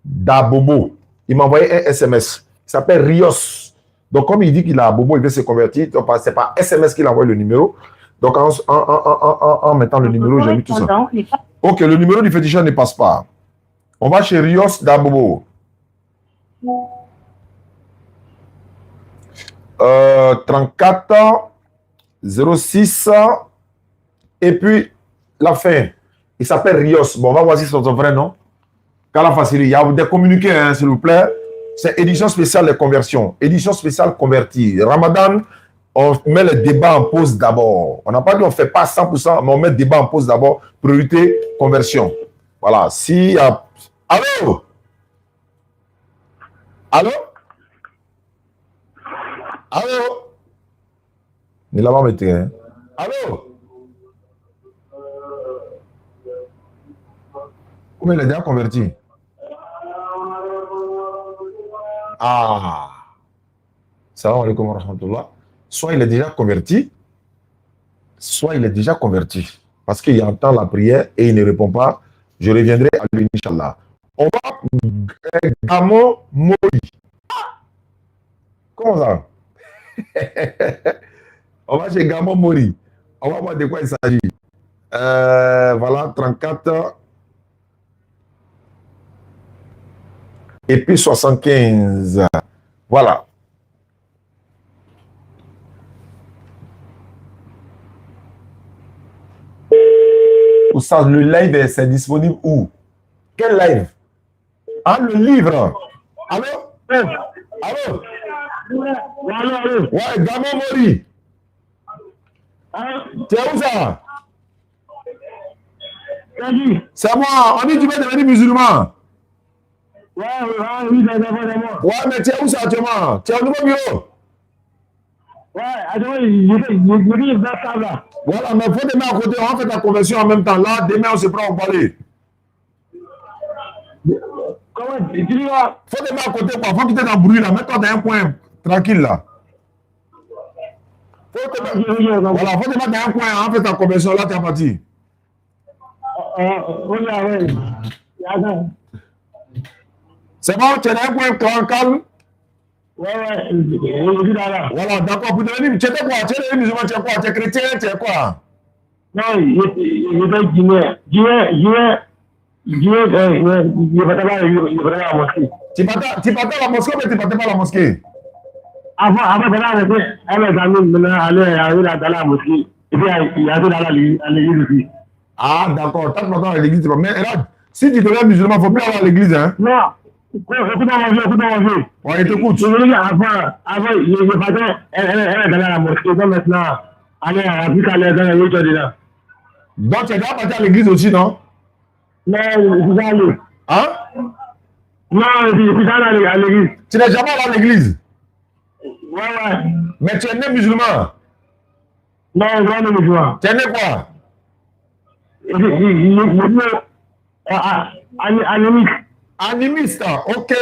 Dabobo. Il m'a envoyé un SMS. Il s'appelle Rios. Donc, comme il dit qu'il a Bobo, il veut se convertir. C'est pas SMS qu'il envoie le numéro. Donc, en mettant le numéro, j'ai mis tout ça. OK, le numéro du féticheur ne passe pas. On va chez Rios Dabobo. 34 06 et puis la fin. Il s'appelle Rios. Bon, on va voir si c'est son vrai nom. Kala Facili, il y a des communiqués, hein, s'il vous plaît. C'est édition spéciale les conversions. Édition spéciale convertie. Ramadan, on met le débat en pause d'abord. On n'a pas dit on ne fait pas 100%, mais on met le débat en pause d'abord. Priorité, conversion. Voilà. Si... Allô? Allô? Allô? Il l'a pas metté, hein? Allô? Comment il est déjà converti? Ah! Salam alaikum wa rahmatullah. Soit il est déjà converti, soit il est déjà converti. Parce qu'il entend la prière et il ne répond pas. Je reviendrai à lui, Inch'Allah. On va Gamo Mori. Comment ça? On va chez Gamo Mori. On va voir de quoi il s'agit. Voilà, 34. Et puis 75. Voilà. Pour ça, le live, c'est disponible où? Quel live? Ah, le livre. Allô? Allô? Ouais, Gamo Mori. Tu es où ça? C'est moi. On dit que tu veux devenir musulman. Ouais, mais tu es où ça actuellement? Tu es au nouveau bureau? Ouais, je vais dans là. Voilà, mais il faut te mettre à côté. On fait ta conversion en même temps. Là, demain, on se prend en parler. Comment tu dis là? Faut te mettre à côté, quoi. Faut quitter dans le bruit là. Mets-toi dans un coin tranquille là. Voilà, faut te mettre dans un coin. On fait ta conversion. Là, tu es parti. C'est bon, tu es dans un coin calme. Ouais, voilà, d'accord. Pour devenir, tu étais quoi? Tu es musulman, tu es quoi? Tu es chrétien, tu es quoi? Non, je vais Guinée. Tu partais à la mosquée ou tu partais pas à la mosquée? Avant, aller dans la mosquée. Et puis, il y avait à l'église aussi. Ah, d'accord. Tant que à l'église, mais là, si tu deviens musulman, il ne faut plus aller à l'église, hein? Non. Écoute manger. Ouais, il t'écoute. Avant, je partais, elle est dans la mosquée. Donc maintenant, elle est dans la mosquée. Donc, tu es déjà parti à l'église aussi, non? Non, je suis allé. Hein? Non, je suis allé à l'église. Tu n'es jamais allé à l'église? Ouais. Mais tu es né musulman? Non, je suis né musulman. Tu es né quoi? Animiste. Animiste, ok.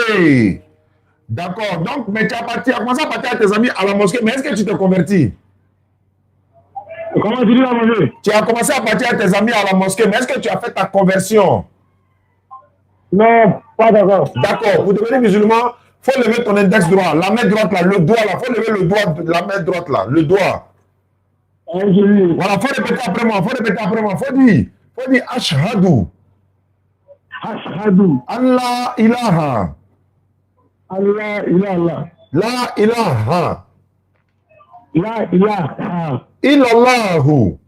D'accord. Donc, mais tu as commencé à partir à tes amis à la mosquée, mais est-ce que tu t'es converti? Comment tu dis la mosquée? Tu as commencé à partir à tes amis à la mosquée, mais est-ce que tu as fait ta conversion? Non, pas d'accord. D'accord. Pour devenir musulman, il faut lever ton index droit, la main droite là, le doigt là. Il faut lever le doigt, la main droite là, le doigt. Voilà, faut répéter après moi. Faut dire ashhadu. Ashhadu. Allah ilaha. Allah ilaha. La ilaha. La ilaha. Illallahu.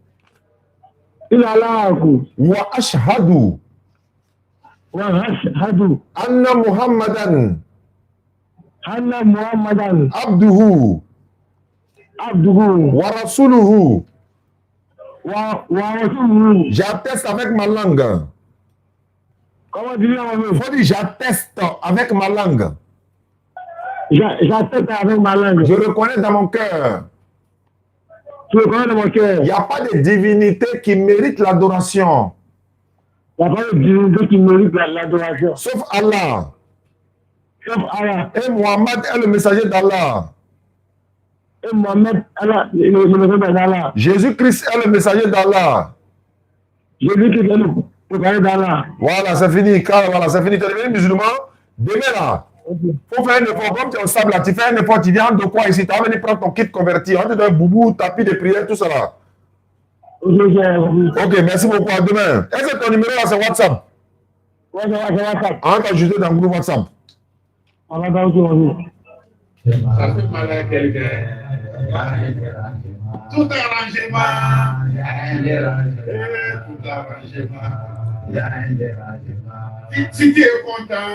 Illallahu. Wa ashhadu. Wa ashhadu. Anna Muhammadan. Anna Muhammadan. Abduhu. Abduhu. Wa rasuluhu. Wa rasuluhu. J'atteste avec ma langue. Comment dire faut dire j'atteste avec ma langue. J'atteste avec ma langue. Je reconnais dans mon cœur. Tu reconnais dans mon cœur. Il n'y a pas de divinité qui mérite l'adoration. Il n'y a pas de divinité qui mérite l'adoration. Sauf Allah. Sauf Allah. Et Mohammed est le messager d'Allah. Et Mohammed est le messager d'Allah. Jésus-Christ est le messager d'Allah. Jésus-Christ est le messager d'Allah. Voilà, c'est fini. Voilà, c'est fini. Tu es devenu musulman. Demain là. Il faut faire un effort. Comme tu es au sable là, tu fais un effort. Tu viens de quoi ici? Tu vas venir prendre ton kit converti. On te donne un boubou, tapis de prière, tout ça là. Ok, merci beaucoup. À demain. Est-ce que ton numéro là, c'est WhatsApp? Ouais, c'est WhatsApp. On va t'ajouter dans le groupe WhatsApp. On va t'ajouter. Ça fait mal à quelqu'un. Tout arrangement. Tout arrangement. Si tu es content,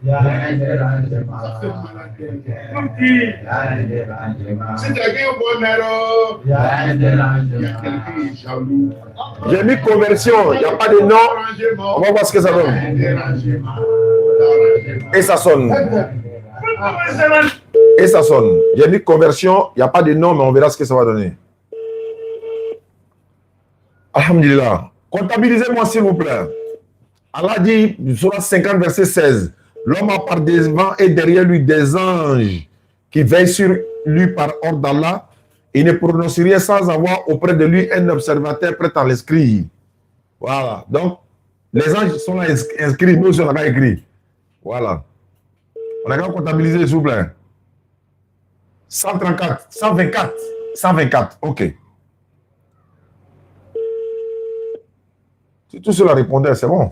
ça fait mal à quelqu'un. Si tu as gagné au bonheur, il y a quelqu'un qui est jaloux. J'ai mis conversion, il n'y a pas de nom. On va voir ce que ça donne. Et ça sonne. Et ça sonne. J'ai mis conversion, il n'y a pas de nom, mais on verra ce que ça va donner. Alhamdulillah. Comptabilisez-moi s'il vous plaît. Allah dit, Surah 50, verset 16. L'homme a par devant et derrière lui des anges qui veillent sur lui par ordre d'Allah. Il ne prononce rien sans avoir auprès de lui un observateur prêt à l'écrire. Voilà. Donc, les anges sont là inscrits. Nous, on a écrit. Voilà. On a qu'à comptabiliser, s'il vous plaît. 134, 124, 124. OK. Si tout cela répondait, c'est bon.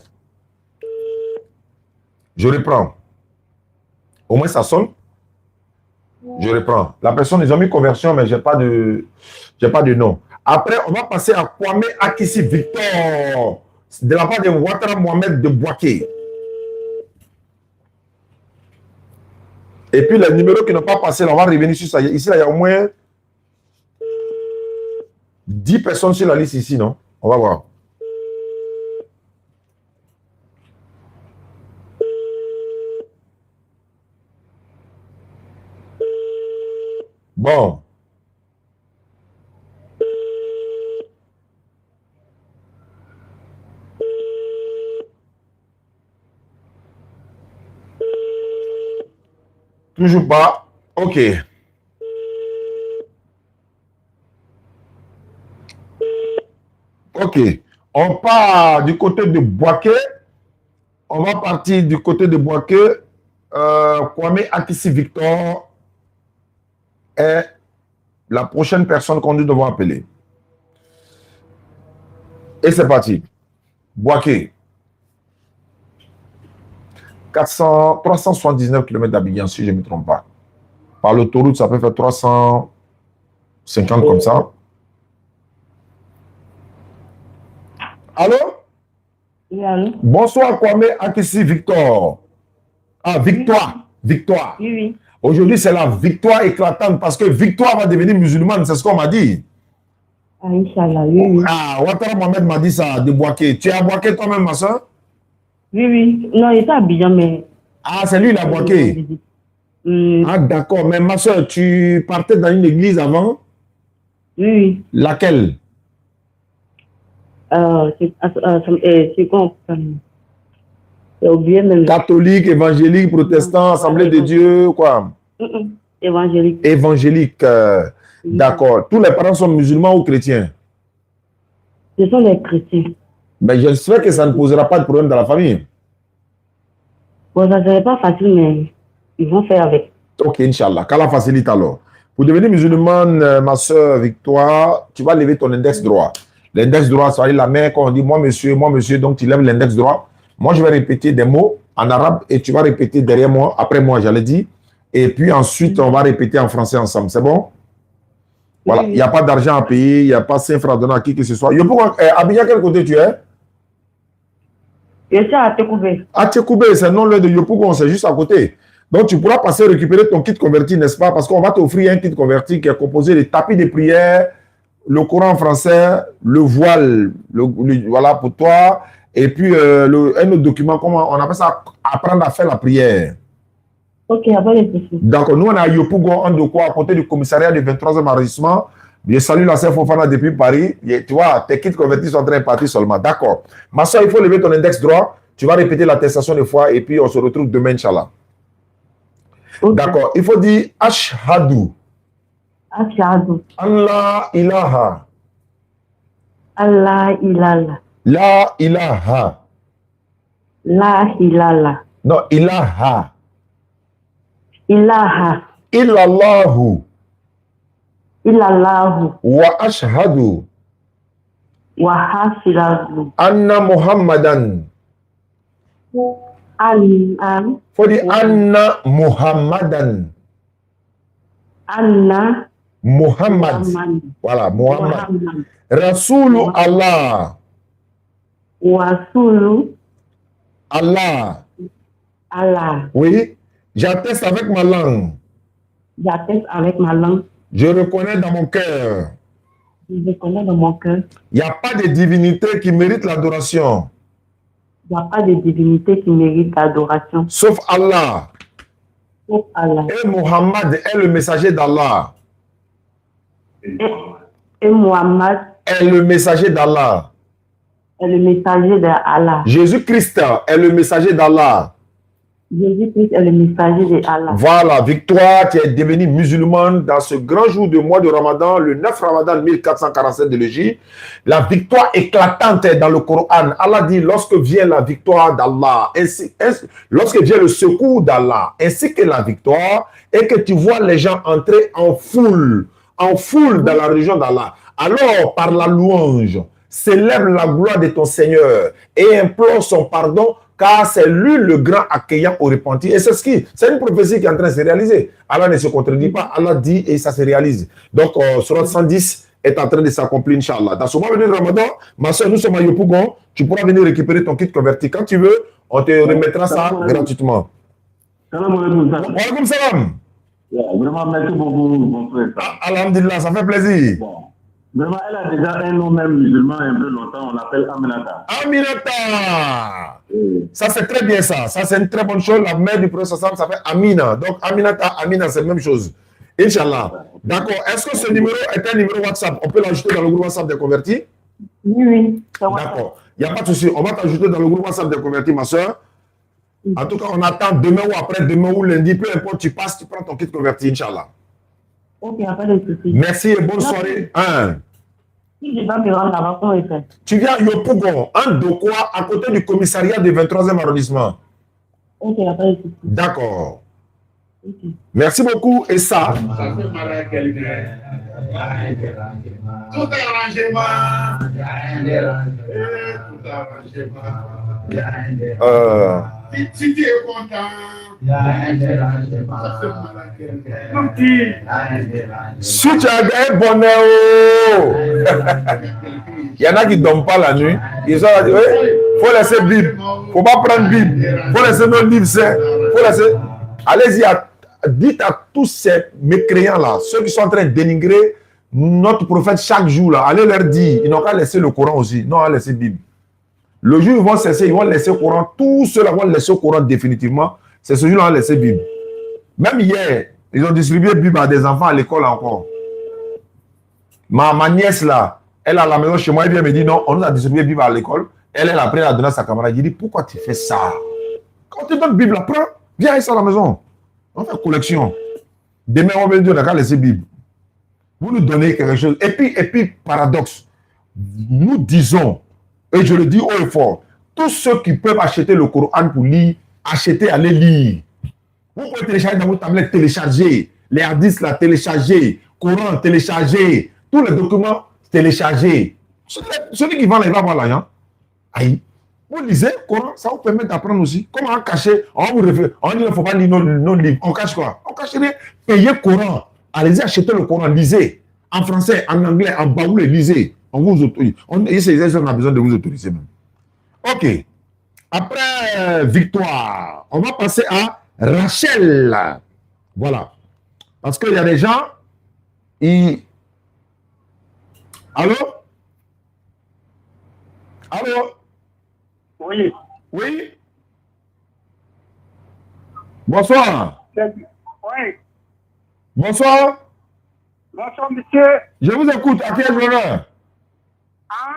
Je reprends. Au moins, ça sonne. Je reprends. La personne, ils ont mis conversion, mais je n'ai pas de nom. Après, on va passer à Kwame Akissi Victor, de la part de Ouattara Mohamed de Boaké. Et puis, les numéros qui n'ont pas passé, là, on va revenir sur ça. Ici, là, il y a au moins 10 personnes sur la liste ici, non? On va voir. Bon. Toujours pas. OK. OK. On part du côté de Boaké. On va partir du côté de Boaké. Kwame Akissi Victor est la prochaine personne qu'on nous devons appeler. Et c'est parti. Boaké. 379 km d'Abidjan, si je ne me trompe pas. Par l'autoroute, ça peut faire 350 comme ça. Allô? Oui, allô? Bonsoir, Kwame Akissi Victor. Ah, Victoire. Victoire. Oui, oui. Aujourd'hui, c'est la victoire éclatante parce que Victoire va devenir musulmane, c'est ce qu'on m'a dit. Ah, Inch'Allah, oui, oui. Ah, Ouattara Mohamed m'a dit ça, de Boaké. Tu es à Boaké toi-même, ma soeur? Oui, oui. Non, il était à Abidjan, mais... Ah, c'est lui, il a Boaké. Ah, d'accord. Mais ma soeur, tu partais dans une église avant? Oui, oui. Laquelle? C'est quoi? J'ai oublié même. Catholique, évangélique, protestant, Assemblée de Dieu, quoi? Évangélique. Évangélique. D'accord. Tous les parents sont musulmans ou chrétiens? Ce sont les chrétiens. Mais j'espère que ça ne posera pas de problème dans la famille. Bon, ça ne serait pas facile, mais ils vont faire avec. Ok, Inch'Allah. Qu'Allah facilite alors. Pour devenir musulmane, ma soeur Victoire, tu vas lever ton index droit. L'index droit, ça veut dire la main, quand on dit moi monsieur, donc tu lèves l'index droit. Moi, je vais répéter des mots en arabe et tu vas répéter derrière moi, après moi, j'allais dire. Et puis ensuite, on va répéter en français ensemble. C'est bon? Voilà, il n'y a pas d'argent à payer, il n'y a pas 5 francs à donner à qui que ce soit. Abidjan, quel côté tu es? Je suis à Tekoubé. À Tekoubé, c'est non loin de Yopougon, c'est juste à côté. Donc, tu pourras passer récupérer ton kit converti, n'est-ce pas? Parce qu'on va t'offrir un kit converti qui est composé de tapis de prière, le Coran français, le voile, voilà pour toi, et puis un autre document, comment on appelle ça, apprendre à faire la prière. Ok, avant les soucis. Donc, nous, on est à Yopougon, en de quoi, à côté du commissariat du 23e arrondissement. Je salue la sœur Fofana depuis Paris. Et, tu vois, tes kits convertis sont en train de partir seulement. D'accord. Ma soeur, il faut lever ton index droit. Tu vas répéter l'attestation de foi et puis on se retrouve demain, Inch'Allah. Okay. D'accord. Il faut dire Ashhadu. Ashhadu. Allah ilaha. Allah ilaha. La ilaha. La ilaha. Non, ilaha. Ilaha. Illallahu. Illallahu. Wa ashhadu. Wa hashhadu. Anna Muhammadan. Faut dire Anna Muhammadan. Anna Muhammad. Voilà, Muhammad. Rasulu Allah. Rasulu Allah. Allah. Oui, j'atteste avec ma langue. J'atteste avec ma langue. Je reconnais dans mon cœur. Je reconnais dans mon cœur. Il n'y a pas de divinité qui mérite l'adoration. Il n'y a pas de divinité qui mérite l'adoration. Sauf Allah. Sauf Allah. Et Muhammad est le messager d'Allah. Et Muhammad est le messager d'Allah. Est le messager d'Allah. Jésus-Christ est le messager d'Allah. Jésus-Christ est le messager d'Allah. Voilà, Victoire, tu es devenue musulmane dans ce grand jour de mois de Ramadan, le 9 Ramadan 1447 de l'Égypte. La victoire éclatante dans le Coran. Allah dit, lorsque vient la victoire d'Allah, lorsque vient le secours d'Allah, ainsi que la victoire, et que tu vois les gens entrer en foule dans la religion d'Allah, alors par la louange, célèbre la gloire de ton Seigneur et implore son pardon, car c'est lui le grand accueillant au repenti. Et c'est une prophétie qui est en train de se réaliser. Allah ne se contredit pas, Allah dit et ça se réalise. Donc, Surat 110 est en train de s'accomplir, Inch'Allah. Dans ce mois de Ramadan, ma soeur, nous sommes à Yopougon, tu pourras venir récupérer ton kit converti. Quand tu veux, on te remettra ça gratuitement. Salam alaikum. Wa alaikum salam. Vraiment, merci beaucoup, mon frère. Alhamdulillah, ça fait plaisir. Bon. Vraiment, elle a déjà un nom même musulman un peu longtemps, on l'appelle Aminata. Aminata! Ça, c'est très bien ça. Ça, c'est une très bonne chose. La mère du prophète, ça fait Amina. Donc, Aminata, Amina, c'est la même chose. Inch'Allah. D'accord. Est-ce que ce numéro est un numéro WhatsApp? On peut l'ajouter dans le groupe WhatsApp des convertis? Oui. D'accord. Il n'y a pas de souci. On va t'ajouter dans le groupe WhatsApp des convertis, ma soeur. En tout cas, on attend demain ou après-demain ou lundi. Peu importe, tu passes, tu prends ton kit converti, Inch'Allah. Ok, pas de souci. Merci et bonne soirée. Si je dois me rendre là-bas, comment il fait? Tu viens à Yopougon, en Dokwa, à côté du commissariat du 23e arrondissement. Ok, pas de souci. D'accord. Okay. Merci beaucoup. Et ça? Tout arrangement. Si tu es content. Si tu as gagné bonheur, il y en a qui ne dorment pas la nuit. Ils ont dit, il faut laisser Bible. Il ne faut pas prendre Bible. Il faut laisser nos livres saints. Allez-y, dites à tous ces mécréants-là, ceux qui sont en train de dénigrer notre prophète chaque jour, là, allez leur dire, ils n'ont qu'à laisser le Coran aussi. Non, à laisser Bible. Le jour où ils vont cesser, ils vont laisser le Coran. Tous ceux-là vont laisser le Coran définitivement. C'est ce jour-là, on a laissé Bible. Même hier, ils ont distribué Bible à des enfants à l'école encore. Ma nièce là, elle est à la maison chez moi, elle vient me dire non, on nous a distribué Bible à l'école. Elle après, elle a donné à sa camarade. Il dit, pourquoi tu fais ça? Quand tu donnes Bible, prends, viens avec ça à la maison. On fait collection. Demain, on va dire, on a qu'à laisser Bible. Vous nous donnez quelque chose. Et puis, paradoxe, nous disons, et je le dis haut et fort, tous ceux qui peuvent acheter le Coran pour lire, achetez, allez lire. Vous pouvez télécharger dans votre tablette, télécharger. Les hadiths, là, téléchargés. Coran, téléchargé. Tous les documents, téléchargés. Celui qui vend là, il va voir là. Aïe. Vous lisez le Coran, ça vous permet d'apprendre aussi. Comment cacher? On dit qu'il ne faut pas lire nos livres. On cache quoi? On cache rien. Payez le Coran. Allez-y, achetez le Coran, lisez. En français, en anglais, en baoulé, lisez. On vous autorise. On a besoin de vous autoriser même. Ok. Après victoire, on va passer à Rachel. Voilà. Parce qu'il y a des gens, Allô? Allô? Oui. Oui? Bonsoir. Oui. Bonsoir. Bonsoir, monsieur. Je vous écoute. À quel honneur? Hein?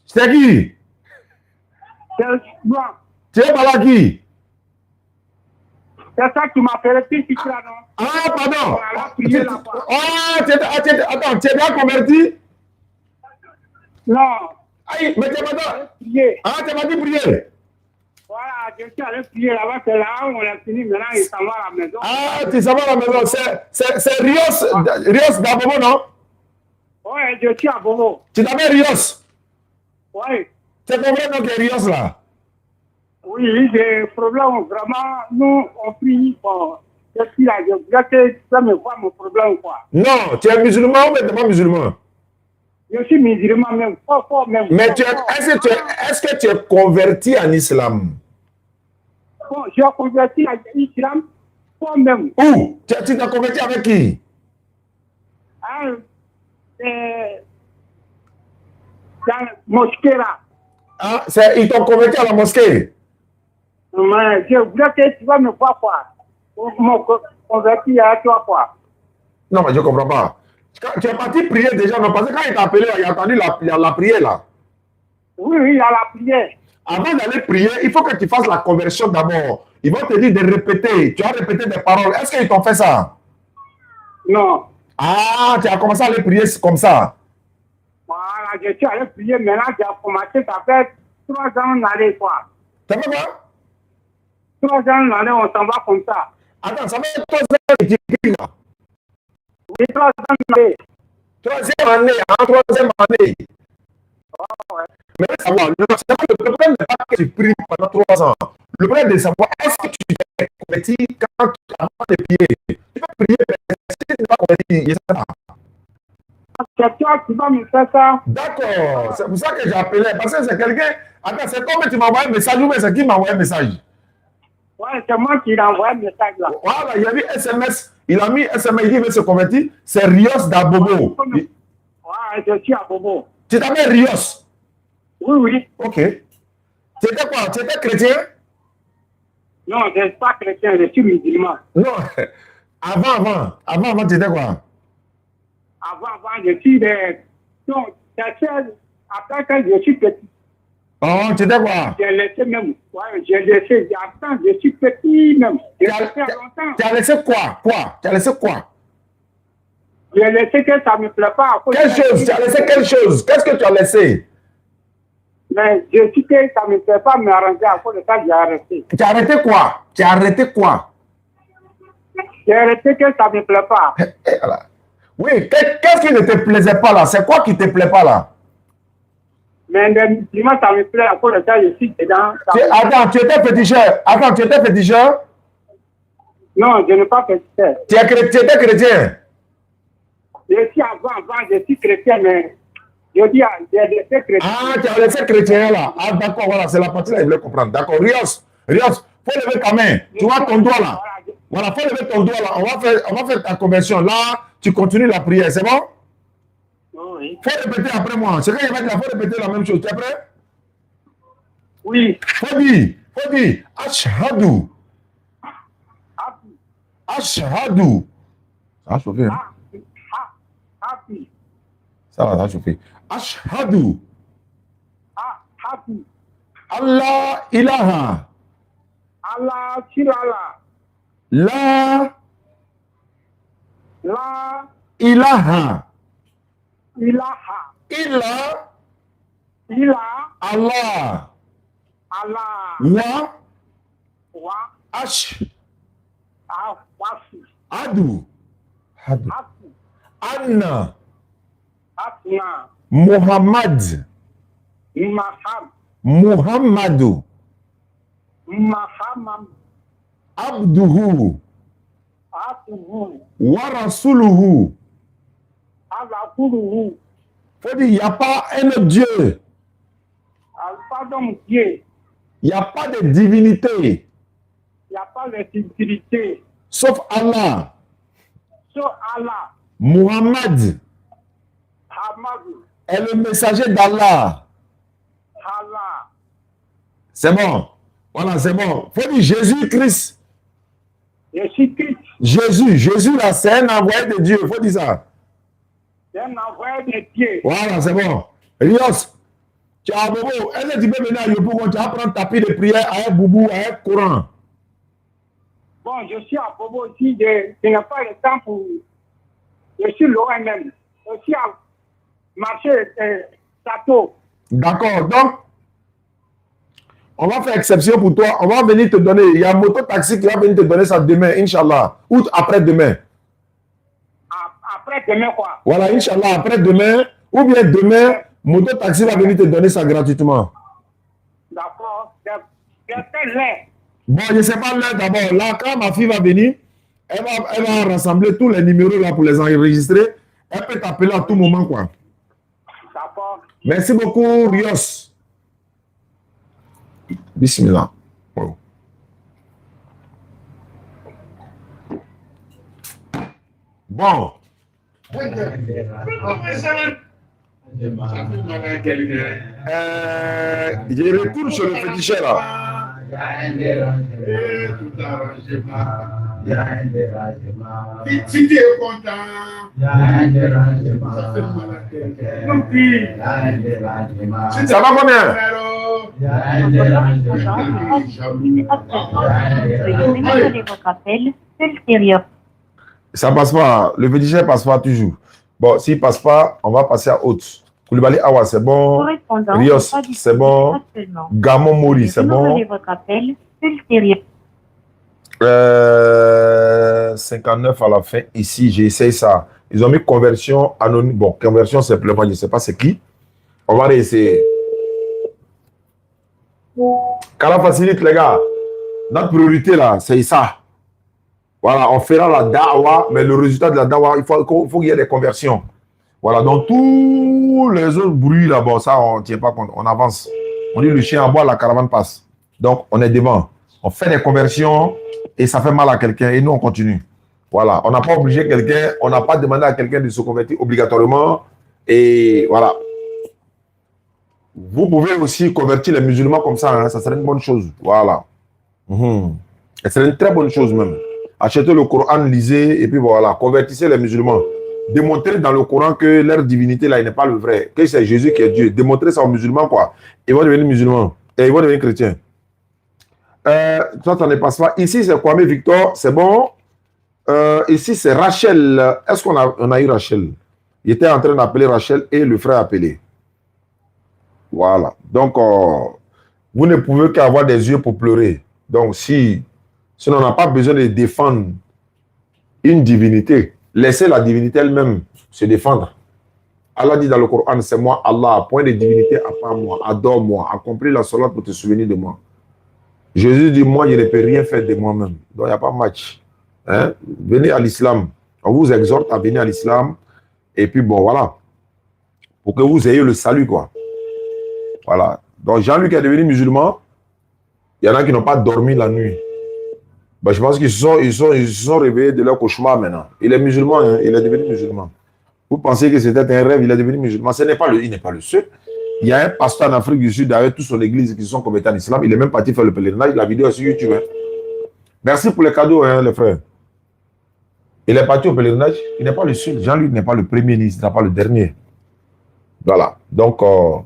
C'est qui? C'est bon. Tu es par là qui? C'est ça qui m'a fait le petit là, non? Ah, pardon. Attends, tu es bien converti? Non. Aïe, mais tu es pas prier. Ah, tu m'as dit prier. Voilà, je suis allé prier là-bas, c'est là où on a fini, maintenant il s'en va à la maison. Ah, tu s'en vas à la maison. C'est Rios d'Abobo, non? Oui, je suis à Bobo. Tu t'appelles Rios? Oui. C'est ton vrai nom qui est Rios là? Oui, j'ai problème, vraiment, nous, on prie, bon, je suis là, je voudrais que ça me voit mon problème, quoi. Non, tu es musulman ou tu n'es pas musulman? Je suis musulman même, fort même. Mais est-ce que tu es converti en islam? Bon, je suis converti à l'islam, fort même. Où? Tu t'es converti avec qui? Hein, dans la mosquée là. Ah, ils t'ont converti à la mosquée? Mais je voudrais que tu vas me voir quoi. Mon converti à toi quoi. Non, mais je ne comprends pas. Tu es parti prier déjà, non? Parce que quand il t'a appelé, il a entendu la prière là. Oui, il y a la prière. Avant d'aller prier, il faut que tu fasses la conversion d'abord. Ils vont te dire de répéter. Tu as répété des paroles. Est-ce qu'ils t'ont fait ça? Non. Ah, tu as commencé à aller prier comme ça. Voilà, je suis allé prier. Maintenant, j'ai commencé, ça fait 3 ans d'aller quoi. Ça fait quoi? 3 ans d'aller, on s'en va comme ça. Attends, ça fait 3 ans que tu pries là? Oui, 3 ans d'aller. 3e année, en 3e année. Oh, ouais. Mais savoir, le problème n'est pas que tu pries pendant 3 ans. Le problème est de savoir, est-ce que tu t'es converti avant de prier? Tu peux prier, mais est-ce que tu n'es pas converti? Il y a ça. C'est toi qui vas me faire ça. D'accord, c'est pour ça que j'ai appelé. Parce que c'est quelqu'un. Attends, c'est toi que tu m'as envoyé un message ou c'est qui m'a envoyé un message? Ouais, c'est moi qui l'ai envoyé un message là. Voilà, il y a mis SMS. Il a mis SMS, il dit qu'il veut se convertir. C'est Rios d'Abobo. Ouais, je suis à Bobo. Tu t'appelles Rios? Oui, oui. Ok. Tu étais quoi? Tu étais chrétien? Non, je ne suis pas chrétien, je suis musulman. Non. Avant, tu étais quoi? Avant, je suis des... Non, c'est après que je suis petit. Oh, tu étais quoi? J'ai laissé même. Ouais, j'ai laissé. Attends, je suis petit même. J'ai laissé longtemps. Tu as laissé quoi? Tu as laissé quoi? J'ai laissé que ça ne me plaît pas. Quelle chose? Tu as laissé quelle chose? Qu'est-ce que tu as laissé? Mais je sais que ça ne me plaît pas m'arranger à cause de ça, j'ai arrêté. Tu as arrêté quoi? Tu as arrêté quoi? J'ai arrêté que ça ne me plaît pas. Oui, qu'est-ce qui ne te plaisait pas là? C'est quoi qui ne te plaît pas là? Mais les musulmans, ça me plaît à cause de ça, je suis dedans. Attends, tu étais féticheur? Non, je n'ai pas féticheur. Tu étais chrétien? Je suis avant, je suis chrétien, mais je dis, j'ai laissé chrétien. Ah, tu as laissé chrétien là. Ah, d'accord, voilà, c'est la partie là, je voulais comprendre. D'accord, Rios, faut lever ta main. Tu vois ton doigt là. Voilà, faut lever ton doigt là. On va faire ta conversion. Là, tu continues la prière, c'est bon? Oui. Faut répéter après moi. C'est quand il va dire, faut répéter la même chose. Tu es prêt? Oui. Faut dire, Ashhadu. Ashhadu. Ça a chauffé, hein? Ça va chauffer. Ashhadu. Allah ilaha. Allah tilala. La ilaha. Ilaha. Allah. Wa. Ashhadu. Anna. Asna. Muhammad. Maham. Muhammadu. Mahamam. Abduhu. Atuhu. Wa rasuluhu. Azakuluhu. Faut dire, il n'y a pas un autre Dieu. Pardon, Dieu. Il n'y a pas de divinité. Il n'y a pas de divinité. Sauf Allah. Sauf Allah. Muhammad Hamadou. est le messager d'Allah. Allah. C'est bon. Voilà, c'est bon. Faut dire Jésus-Christ. Jésus-Christ. Jésus là, c'est un envoyé de Dieu. Faut dire ça. C'est un envoyé de Dieu. Voilà, c'est bon. Rios, tu as Bobo. Est-ce que tu peux venir à Yopougon, tu vas prendre tapis de prière avec Boubou, avec Coran. Bon, je suis à Bobo aussi. Je n'ai pas le temps pour. Je suis loin même. Je suis à marché château. D'accord, donc, on va faire exception pour toi. On va venir te donner. Il y a un moto-taxi qui va venir te donner ça demain, Inch'Allah. Ou après-demain. Après-demain, quoi. Voilà, Inch'Allah, après-demain. Ou bien demain, moto-taxi va venir te donner ça gratuitement. D'accord. C'est l'heure. Bon, je ne sais pas l'heure d'abord. Là, quand ma fille va venir, elle va rassembler tous les numéros là pour les enregistrer. Elle peut t'appeler à tout moment, quoi. D'accord. Merci beaucoup, Rios. Bismillah. Wow. Bon. Je retourne sur le féticheur là. Si tu es content, ça va combien? Ça passe pas. Le féticheur passe pas toujours. Bon, s'il passe pas, on va passer à autre. Koulibaly Awa, c'est bon. Rios, c'est bon. Gamon Mori, c'est bon. 59 à la fin. Ici, j'ai essayé ça. Ils ont mis conversion anonyme. Bon, conversion simplement, je ne sais pas c'est qui. On va réessayer. Kala facilite, les gars. Notre priorité là, c'est ça. Voilà, on fera la dawa, mais le résultat de la dawa, il faut qu'il y ait des conversions. Voilà, donc tous les autres bruits là-bas, ça, on ne tient pas compte. On avance. On dit le chien aboie, la caravane passe. Donc, on est devant. On fait des conversions et ça fait mal à quelqu'un et nous, on continue. Voilà, on n'a pas obligé quelqu'un, on n'a pas demandé à quelqu'un de se convertir obligatoirement. Et voilà. Vous pouvez aussi convertir les musulmans comme ça, hein, ça serait une bonne chose. Voilà. Et c'est une très bonne chose même. Achetez le Coran, lisez, et puis voilà, convertissez les musulmans. Démontrez dans le Coran que leur divinité là, il n'est pas le vrai, que c'est Jésus qui est Dieu. Démontrez ça aux musulmans, quoi. Ils vont devenir musulmans et ils vont devenir chrétiens. Toi, tu n'en passes pas. Ici, c'est Kwame Victor, c'est bon. Ici, c'est Rachel. Est-ce qu'on a eu Rachel? Il était en train d'appeler Rachel et le frère appelé. Voilà. Donc, vous ne pouvez qu'avoir des yeux pour pleurer. Donc, si on n'a pas besoin de défendre une divinité, laissez la divinité elle-même se défendre. Allah dit dans le Coran, c'est moi Allah, point de divinité à part moi, adore-moi, accomplis la salat pour te souvenir de moi. Jésus dit, moi, je ne peux rien faire de moi-même. Donc, il n'y a pas de match. Hein? Venez à l'islam. On vous exhorte à venir à l'islam. Et puis, bon, voilà. Pour que vous ayez le salut, quoi. Voilà. Donc, Jean-Luc est devenu musulman. Il y en a qui n'ont pas dormi la nuit. Ben, je pense qu'ils se sont réveillés de leur cauchemar maintenant. Il est musulman, hein? Il est devenu musulman. Vous pensez que c'était un rêve, il est devenu musulman. Il n'est pas le seul. Il y a un pasteur en Afrique du Sud avec toute son église qui se sont convertis en islam. Il est même parti faire le pèlerinage. La vidéo est sur YouTube. Hein? Merci pour les cadeaux, hein, les frères. Il est parti au pèlerinage. Il n'est pas le seul. Jean-Luc n'est pas le premier, il n'est pas le dernier. Voilà. Donc, on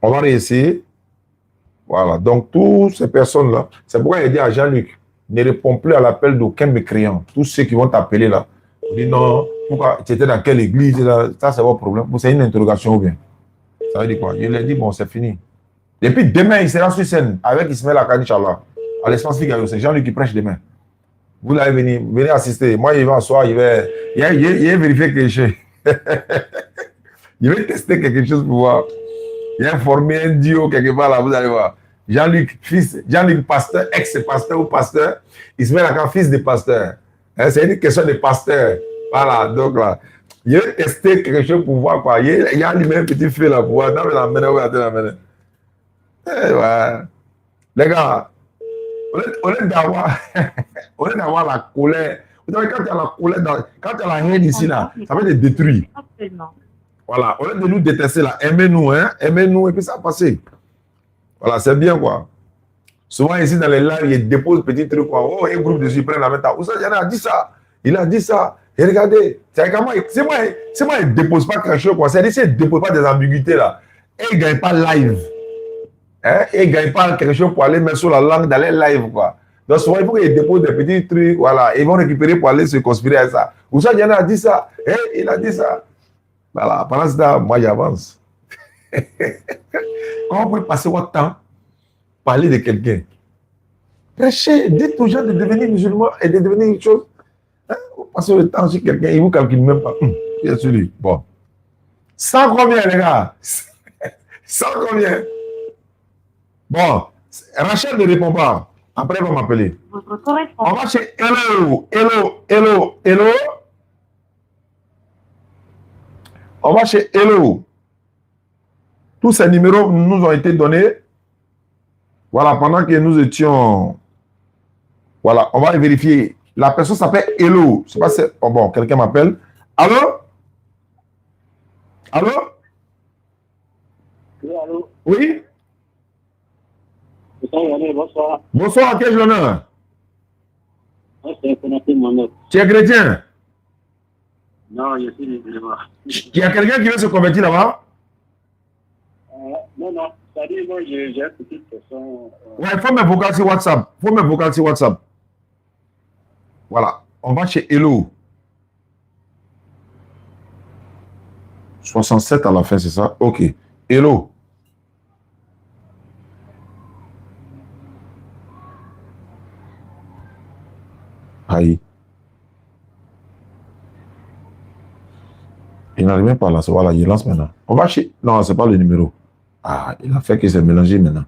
va réessayer. Voilà. Donc, toutes ces personnes-là, c'est pourquoi il dit à Jean-Luc, ne réponds plus à l'appel d'aucun mécréant. Tous ceux qui vont t'appeler là, on dit non, pourquoi tu étais dans quelle église là? Ça, c'est votre problème. C'est une interrogation ou bien? Ça veut dire quoi? Je lui ai dit, bon, c'est fini. Et puis demain, il sera sur scène avec Ismaël Akani, Inch'Allah, à l'espace Figaro. C'est Jean-Luc qui prêche demain. Vous allez venir assister. Moi, il va asseoir, il va vérifier quelque chose. Il va tester quelque chose pour voir. Il a formé un duo quelque part là, vous allez voir. Jean-Luc, pasteur, ex-pasteur ou pasteur, il se met là comme fils de pasteur. Hein, c'est une question de pasteur. Voilà, donc là, il va tester quelque chose pour voir quoi. Il y a lui-même un petit feu là pour voir. La main. Ouais. Les gars, au lieu d'avoir la colère, vous savez, quand tu as la colère, quand tu as la haine ici là, ça va te détruire. Voilà, au lieu de nous détester là, aimez-nous, hein, aimez-nous et puis ça va passer. Voilà, c'est bien quoi. Souvent ici dans les lives, ils déposent petits trucs quoi. Oh, un groupe de ils prennent la main. Où ça, il a dit ça. Il a dit ça. Et regardez, c'est moi, il ne dépose pas quelque chose quoi. C'est-à-dire qu'il ne dépose pas des ambiguïtés là. Et il ne gagne pas live. Hein? Et il ne gagne pas quelque chose pour aller mettre sur la langue dans les lives quoi. Donc souvent, il faut qu'ils déposent des petits trucs, voilà. Ils vont récupérer pour aller se conspirer à ça. Où ça, il a dit ça. Et il a dit ça. Voilà, pendant ce temps, moi j'avance. Comment vous pouvez passer votre temps parler de quelqu'un? Prêchez, dites aux gens de devenir musulmans et de devenir une chose. Hein? Vous passez le temps sur quelqu'un, il ne vous calcule même pas. Bien sûr, bon. 100 combien, les gars? 100 combien? Bon, Rachel ne répond pas. Après, elle va m'appeler. On va chez Hello. On va chez Hello. Tous ces numéros nous ont été donnés. Voilà, pendant que nous étions... Voilà, on va vérifier. La personne s'appelle Hello. Je ne sais pas si... Oh bon, quelqu'un m'appelle. Allô? Allô? Oui, allô? Oui? Bonsoir. Bonsoir, quel honneur? C'est Konaté Mohamed. Tu es chrétien? Non, je suis musulman. Il y a quelqu'un qui veut se convertir là-bas? Non, c'est-à-dire, moi, j'ai une petite question. Ouais, il faut me vocal sur WhatsApp. Voilà, on va chez Hello. 67 à la fin, c'est ça? Ok. Hello. Aïe. Il n'arrive même pas là. Voilà, il lance maintenant. On va chez... Non, ce n'est pas le numéro. Ah, il a fait que c'est mélangé maintenant.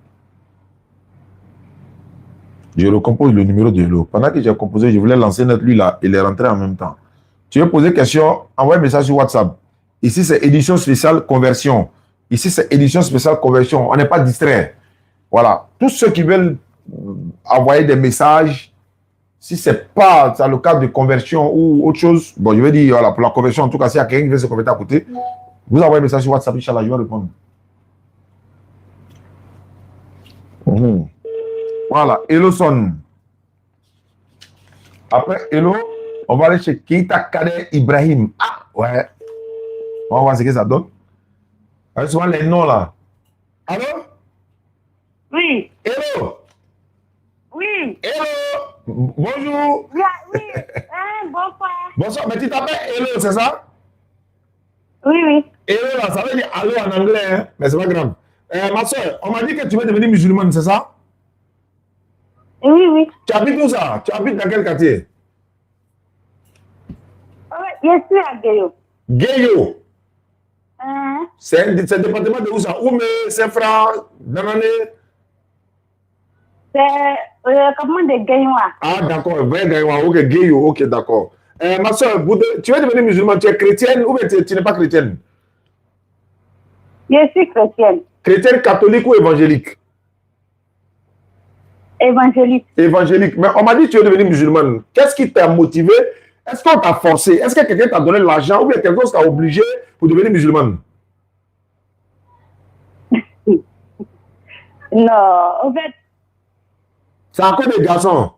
Je recompose le numéro de Hello. Pendant que j'ai composé, je voulais lancer notre lui là. Il est rentré en même temps. Tu veux poser question, envoie un message sur WhatsApp. Ici, c'est édition spéciale conversion. Ici, c'est édition spéciale conversion. On n'est pas distrait. Voilà. Tous ceux qui veulent envoyer des messages, si ce n'est pas dans le cadre de conversion ou autre chose, bon, je vais dire, voilà, pour la conversion, en tout cas, s'il y a quelqu'un qui veut se convertir à côté, vous envoyez un message sur WhatsApp, Inch'Allah, je vais répondre. Voilà, Hello son. Après Hello, on va aller chez Keita Kader Ibrahim. Ah, ouais. On va voir ce que ça donne. Avec souvent les noms là. Allô? Oui. Hello? Oui. Hello? Bonjour. Oui. Bonsoir. Bonsoir, mais tu t'appelles Hello, c'est ça? Oui. Hello là, ça veut dire allô en anglais, hein? Mais c'est pas grave. Ma soeur, on m'a dit que tu veux devenir musulmane, c'est ça? Oui. Tu habites où ça? Tu habites dans quel quartier? Je suis à Guéyo. Guéyo? C'est un département de où ça? Oume, Saint-Franc, Danané? C'est comment de Guéyo. Ah, d'accord, vrai Guéyo, ok, Guéyo, ok, d'accord. Ma soeur, tu veux devenir musulmane, tu es chrétienne ou bien tu n'es pas chrétienne? Je suis chrétienne. Chrétienne catholique ou évangélique? Évangélique. Évangélique. Mais on m'a dit que tu es devenue musulmane. Qu'est-ce qui t'a motivé? Est-ce qu'on t'a forcé? Est-ce que quelqu'un t'a donné l'argent ou bien quelqu'un t'a obligé pour devenir musulmane? Non, en fait... C'est encore des garçons?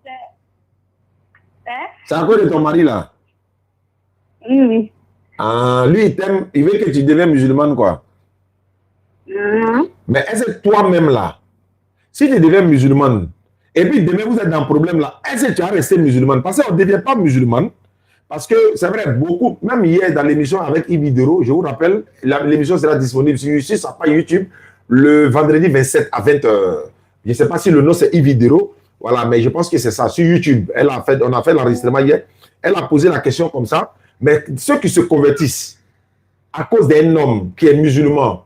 C'est encore de ton mari là? Oui. Ah, lui, il t'aime, il veut que tu deviennes musulmane quoi? Mais est-ce que toi-même là, si tu deviens musulmane, et puis demain vous êtes dans un problème là, est-ce que tu vas rester musulmane? Parce qu'on ne devient pas musulmane, parce que c'est vrai, beaucoup, même hier dans l'émission avec Yves Videro, je vous rappelle, l'émission sera disponible sur sa page YouTube le vendredi 27 à 20h. Je ne sais pas si le nom c'est Yves Videro. Voilà, mais je pense que c'est ça. Sur YouTube, on a fait l'enregistrement hier. Elle a posé la question comme ça. Mais ceux qui se convertissent à cause d'un homme qui est musulman,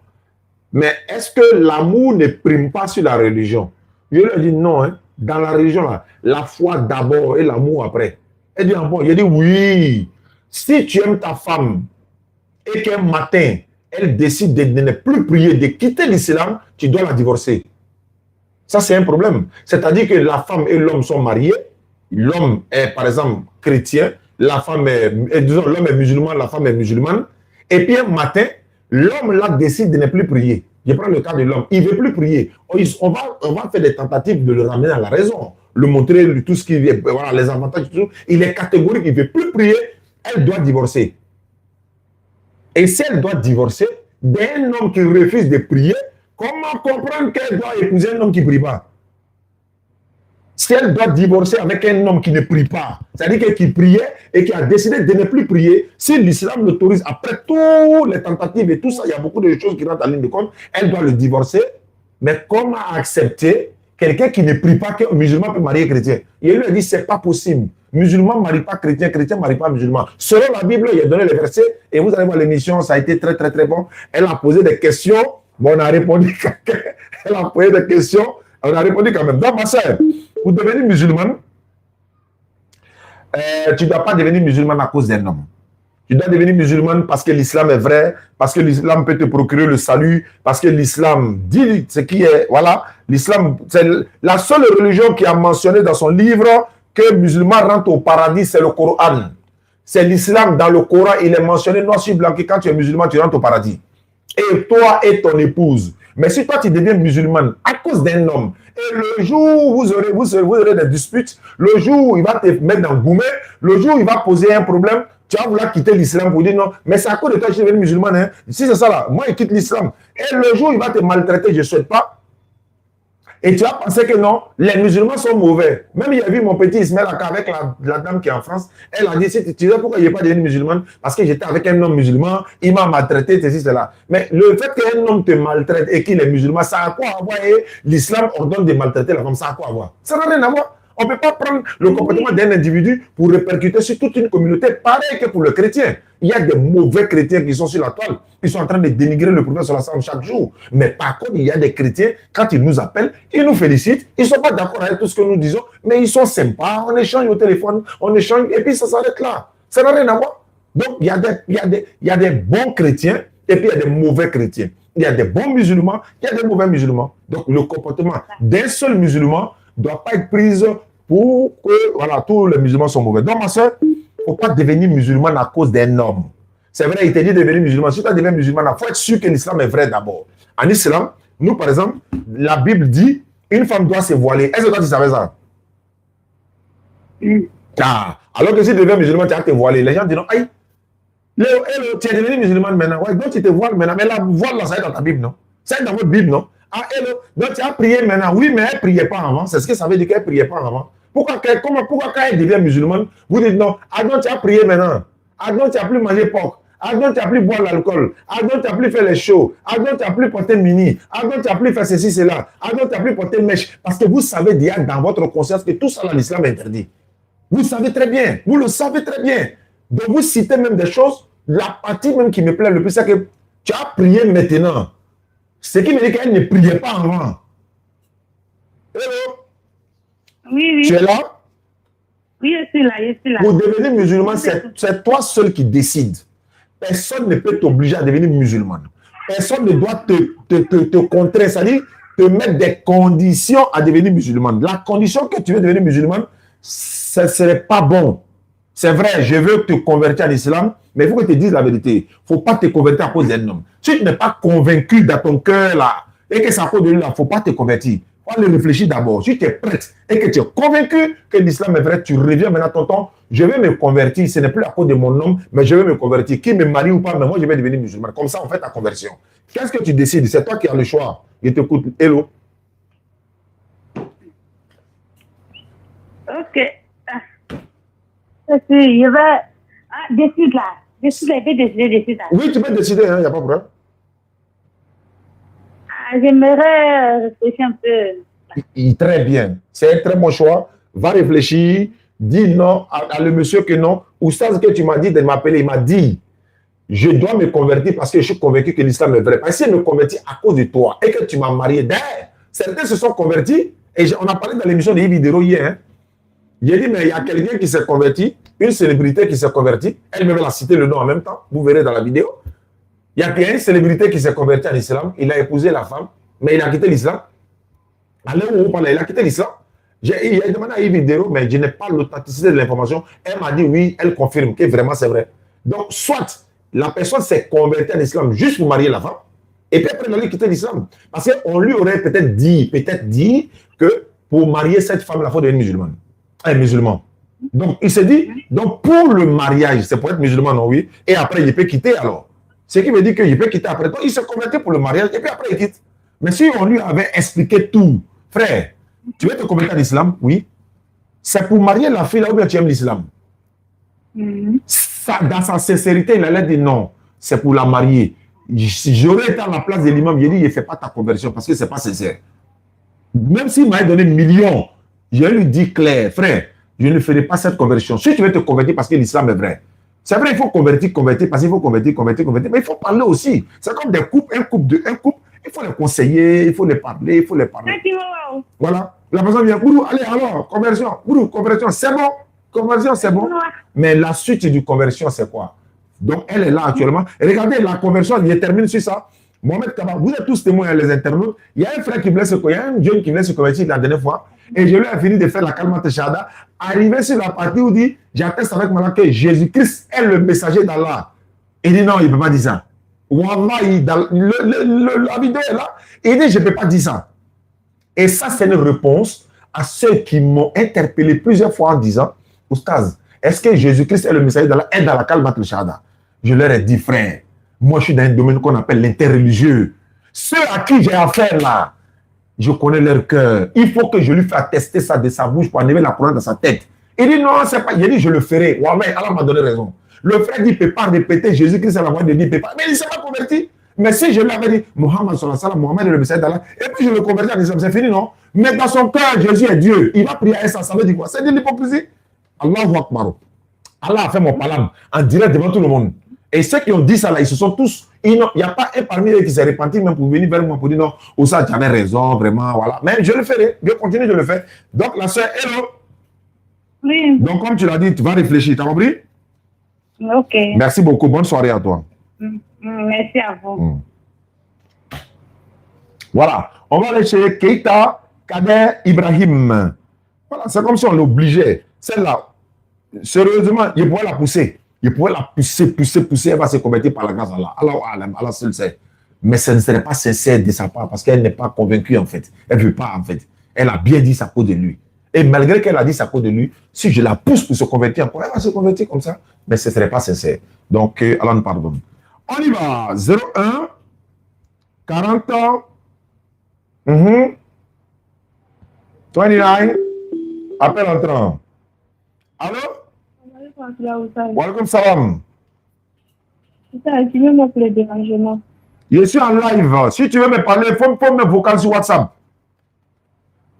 mais est-ce que l'amour ne prime pas sur la religion? Je leur dis non, hein. Dans la religion, là, la foi d'abord et l'amour après. Elle dit, ah bon, je dis oui. Si tu aimes ta femme et qu'un matin, elle décide de ne plus prier, de quitter l'islam, tu dois la divorcer. Ça, c'est un problème. C'est-à-dire que la femme et l'homme sont mariés. L'homme est, par exemple, chrétien. L'homme est musulman, la femme est musulmane. Et puis un matin, l'homme là décide de ne plus prier. Je prends le cas de l'homme. Il ne veut plus prier. On va faire des tentatives de le ramener à la raison. Le montrer tout ce qui est, voilà, les avantages, tout. Il est catégorique, il ne veut plus prier. Elle doit divorcer. Et si elle doit divorcer d'un homme qui refuse de prier, comment comprendre qu'elle doit épouser un homme qui ne prie pas? Si elle doit divorcer avec un homme qui ne prie pas, c'est-à-dire qui priait et qui a décidé de ne plus prier, si l'islam l'autorise, après toutes les tentatives et tout ça, il y a beaucoup de choses qui rentrent en ligne de compte, elle doit le divorcer. Mais comment accepter quelqu'un qui ne prie pas qu'un musulman peut marier chrétien? Et il lui a dit, c'est pas possible. Musulman ne marie pas chrétien, chrétien ne marie pas musulman. Selon la Bible, il a donné les versets et vous allez voir l'émission, ça a été très, très, très bon. Elle a posé des questions, bon, on a répondu. Elle a posé des questions, on a répondu quand même. Donc, ma soeur, pour devenir musulmane, tu ne dois pas devenir musulmane à cause d'un homme. Tu dois devenir musulmane parce que l'islam est vrai, parce que l'islam peut te procurer le salut, parce que l'islam dit ce qui est... Voilà, l'islam, c'est la seule religion qui a mentionné dans son livre que musulman rentre au paradis, c'est le Coran. C'est l'islam dans le Coran, il est mentionné noir sur blanc que quand tu es musulman, tu rentres au paradis. Et toi et ton épouse. Mais si toi tu deviens musulmane à cause d'un homme, et le jour où vous aurez des disputes, le jour où il va te mettre dans le gourmet, le jour où il va poser un problème, tu vas vouloir quitter l'islam pour dire non, mais c'est à cause de toi que je suis devenu musulman. Hein. Si c'est ça là, moi je quitte l'islam. Et le jour où il va te maltraiter, je ne souhaite pas. Et tu vas penser que non, les musulmans sont mauvais. Même il y a vu mon petit Ismaël avec la dame qui est en France. Elle a dit, tu sais pourquoi il n'est pas devenu musulman? Parce que j'étais avec un homme musulman, il m'a maltraité, ceci, cela. Mais le fait qu'un homme te maltraite et qu'il est musulman, ça a quoi à voir? Et l'islam ordonne de maltraiter la femme, ça a quoi à voir? Ça n'a rien à voir. On ne peut pas prendre le comportement d'un individu pour répercuter sur toute une communauté, pareil que pour le chrétien. Il y a des mauvais chrétiens qui sont sur la toile, qui sont en train de dénigrer le prophète sallallahu alayhi wa sallam chaque jour. Mais par contre, il y a des chrétiens, quand ils nous appellent, ils nous félicitent, ils ne sont pas d'accord avec tout ce que nous disons, mais ils sont sympas, on échange au téléphone, on échange, et puis ça s'arrête là. Ça n'a rien à voir. Donc, il y a des bons chrétiens, et puis il y a des mauvais chrétiens. Il y a des bons musulmans, il y a des mauvais musulmans. Donc, le comportement d'un seul musulman ne doit pas être pris pour que voilà, tous les musulmans sont mauvais. Donc, ma soeur, il ne faut pas devenir musulman à cause d'un homme. C'est vrai, il t'a dit de devenir musulman. Si tu deviens musulman, il faut être sûr que l'islam est vrai d'abord. En islam, nous, par exemple, la Bible dit une femme doit se voiler. Est-ce que toi, tu savais ça? Ah, alors que si tu deviens musulman, tu vas te voiler. Les gens diront, aïe, tu es devenu musulman maintenant. Ouais, donc tu te voiles maintenant. Mais la voile, là, ça est dans ta Bible, non? Ça est dans votre Bible, non? Ah, donc tu as prié maintenant. Oui, mais elle ne priait pas avant. C'est ce que ça veut dire qu'elle ne priait pas avant. Pourquoi quand elle devient musulmane, vous dites non, ah donc tu as prié maintenant. Ah donc tu n'as plus mangé porc. Ah donc tu n'as plus boire l'alcool. Ah donc tu n'as plus fait les shows. Ah donc tu n'as plus porté mini. Ah donc tu n'as plus fait ceci, cela. Ah donc tu n'as plus porté mèche. Parce que vous savez déjà dans votre conscience que tout ça, l'islam est interdit. Vous savez très bien. Vous le savez très bien. Donc vous citez même des choses. La partie même qui me plaît le plus, c'est que tu as prié maintenant. Ce qui veut dire qu'elle ne priait pas avant. Hello? Oui, oui. Tu es là? Oui, je suis là, je suis là. Pour devenir musulman, c'est toi seul qui décides. Personne ne peut t'obliger à devenir musulman. Personne ne doit te contrer, c'est-à-dire te mettre des conditions à devenir musulman. La condition que tu veux devenir musulman, ce ne serait pas bon. C'est vrai, je veux te convertir en islam, mais il faut que tu te dises la vérité. Il ne faut pas te convertir à cause d'un homme. Si tu n'es pas convaincu dans ton cœur là, et que c'est à cause de lui là, il ne faut pas te convertir. Il faut aller réfléchir d'abord. Si tu es prête et que tu es convaincu que l'islam est vrai, tu reviens maintenant tonton, je vais me convertir. Ce n'est plus à cause de mon homme, mais je vais me convertir. Qui me marie ou pas, mais moi je vais devenir musulman. Comme ça, on fait ta conversion. Qu'est-ce que tu décides? C'est toi qui as le choix. Je t'écoute. Hello. Ok. Je vais décider là. Je vais décider là. Oui, tu peux décider, il n'y a pas de problème. J'aimerais réfléchir un peu. Très bien. C'est un très bon choix. Va réfléchir. Dis non à le monsieur que non. Oustaz que tu m'as dit de m'appeler, il m'a dit, je dois me convertir parce que je suis convaincu que l'islam est vrai. Parce que si je me convertis à cause de toi et que tu m'as marié, certains se sont convertis. Et on a parlé dans l'émission de Yves hier. Hein. J'ai dit, mais il y a quelqu'un qui s'est converti, une célébrité qui s'est convertie. Elle me va citer le nom en même temps. Vous verrez dans la vidéo. Il y a une célébrité qui s'est convertie en islam. Il a épousé la femme, mais il a quitté l'islam. Allez où vous parlez, il a quitté l'islam. Il a demandé à Yves Vidéro, mais je n'ai pas l'authenticité de l'information. Elle m'a dit oui, elle confirme que vraiment c'est vrai. Donc, soit la personne s'est convertie en islam juste pour marier la femme, et puis après, elle allait quitter l'islam. Parce qu'on lui aurait peut-être dit que pour marier cette femme, il faut devenir musulmane. Un musulman. Donc, il s'est dit, donc pour le mariage, c'est pour être musulman, non, oui, et après, il peut quitter alors. Ce qui veut dire qu'il peut quitter après. Donc, il se convertit pour le mariage, et puis après, il quitte. Mais si on lui avait expliqué tout, frère, tu veux te convertir en islam? Oui. C'est pour marier la fille là ou bien tu aimes l'islam? Dans sa sincérité, il allait dire non, c'est pour la marier. J'aurais été à la place de l'imam, j'ai dit, ne fais pas ta conversion parce que ce n'est pas sincère. Même s'il m'avait donné millions, je lui dis clair, frère, je ne ferai pas cette conversion. Si tu veux te convertir parce que l'islam est vrai, c'est vrai, il faut convertir, parce qu'il faut convertir, mais il faut parler aussi. C'est comme des couples, un couple, il faut les conseiller, il faut les parler, Voilà. La personne vient, Bourou, allez, alors, conversion, Bourou, conversion, c'est bon. Conversion, c'est bon. Mais la suite du conversion, c'est quoi? Donc, elle est là actuellement. Et regardez, la conversion, je termine sur ça. Mohamed Kaba, vous êtes tous témoins, les internautes. Il y a un frère qui voulait se convertir, il y a un jeune qui voulait se convertir la dernière fois. Et je lui ai fini de faire la Kalmat Shahada. Arrivé sur la partie où il dit, j'atteste avec moi que Jésus-Christ est le messager d'Allah. Il dit non, il ne peut pas dire ça. Wallah, la vidéo est là. Il dit, je ne peux pas dire ça. Et ça, c'est une réponse à ceux qui m'ont interpellé plusieurs fois en disant, Oustaz, est-ce que Jésus-Christ est le messager d'Allah, est dans la Kalmat Shahada? Je leur ai dit, frère, moi, je suis dans un domaine qu'on appelle l'interreligieux. Ceux à qui j'ai affaire là, je connais leur cœur. Il faut que je lui fasse attester ça de sa bouche pour enlever la couronne dans sa tête. Il dit non, c'est pas. Il dit je le ferai. Wallah, Allah m'a donné raison. Le frère dit, il ne peut pas répéter Jésus-Christ à la voix de Dieu, il ne peut pas. Mais il ne s'est pas converti. Mais si je lui avais dit, Mohammed sallallahu alayhi wa sallam, Mohammed est le messager d'Allah, et puis je le convertis en islam, c'est fini, non? Mais dans son cœur, Jésus est Dieu. Il va prier à ça, ça veut dire quoi? C'est de l'hypocrisie. Allahu Akbar. Allah a fait mon palam en direct devant tout le monde. Et ceux qui ont dit ça là, ils se sont tous. Il n'y a pas un parmi eux qui s'est repenti même pour venir vers moi pour dire non, ou ça, tu avais raison, vraiment, voilà. Mais je le ferai, je continue de le faire. Donc la soeur, hello. Oui. Donc comme tu l'as dit, tu vas réfléchir, t'as compris? Ok. Merci beaucoup, bonne soirée à toi. Merci à vous. Voilà, on va aller chez Keita Kader Ibrahim. Voilà, c'est comme si on l'obligeait. Celle-là, sérieusement, il pourrait la pousser. Il pourrait la pousser, elle va se convertir par la grâce d'Allah. Allah seul sait. Mais ce ne serait pas sincère de sa part parce qu'elle n'est pas convaincue en fait. Elle ne veut pas en fait. Elle a bien dit ça à cause de lui. Et malgré qu'elle a dit ça à cause de lui, si je la pousse pour se convertir encore, elle va se convertir comme ça. Mais ce ne serait pas sincère. Donc, Allah nous pardonne. On y va. 01 40 ans. 29. Appel entrant. Allô? Walaikum salam. Je suis en live. Si tu veux me parler, il faut me vocal sur WhatsApp.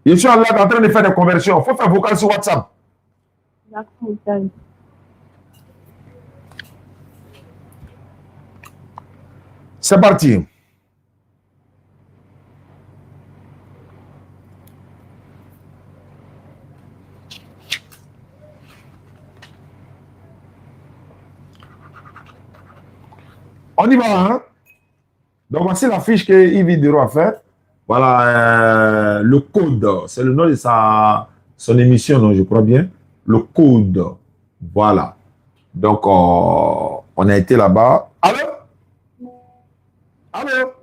Je suis en live en train de faire des conversions. Il faut faire vocal sur WhatsApp. C'est parti. On y va, hein? Donc, voici la fiche que Yves Vidéro a faite. Voilà, le code. C'est le nom de son émission, non, je crois bien. Le code. Voilà. Donc, on a été là-bas. Allô? Allô?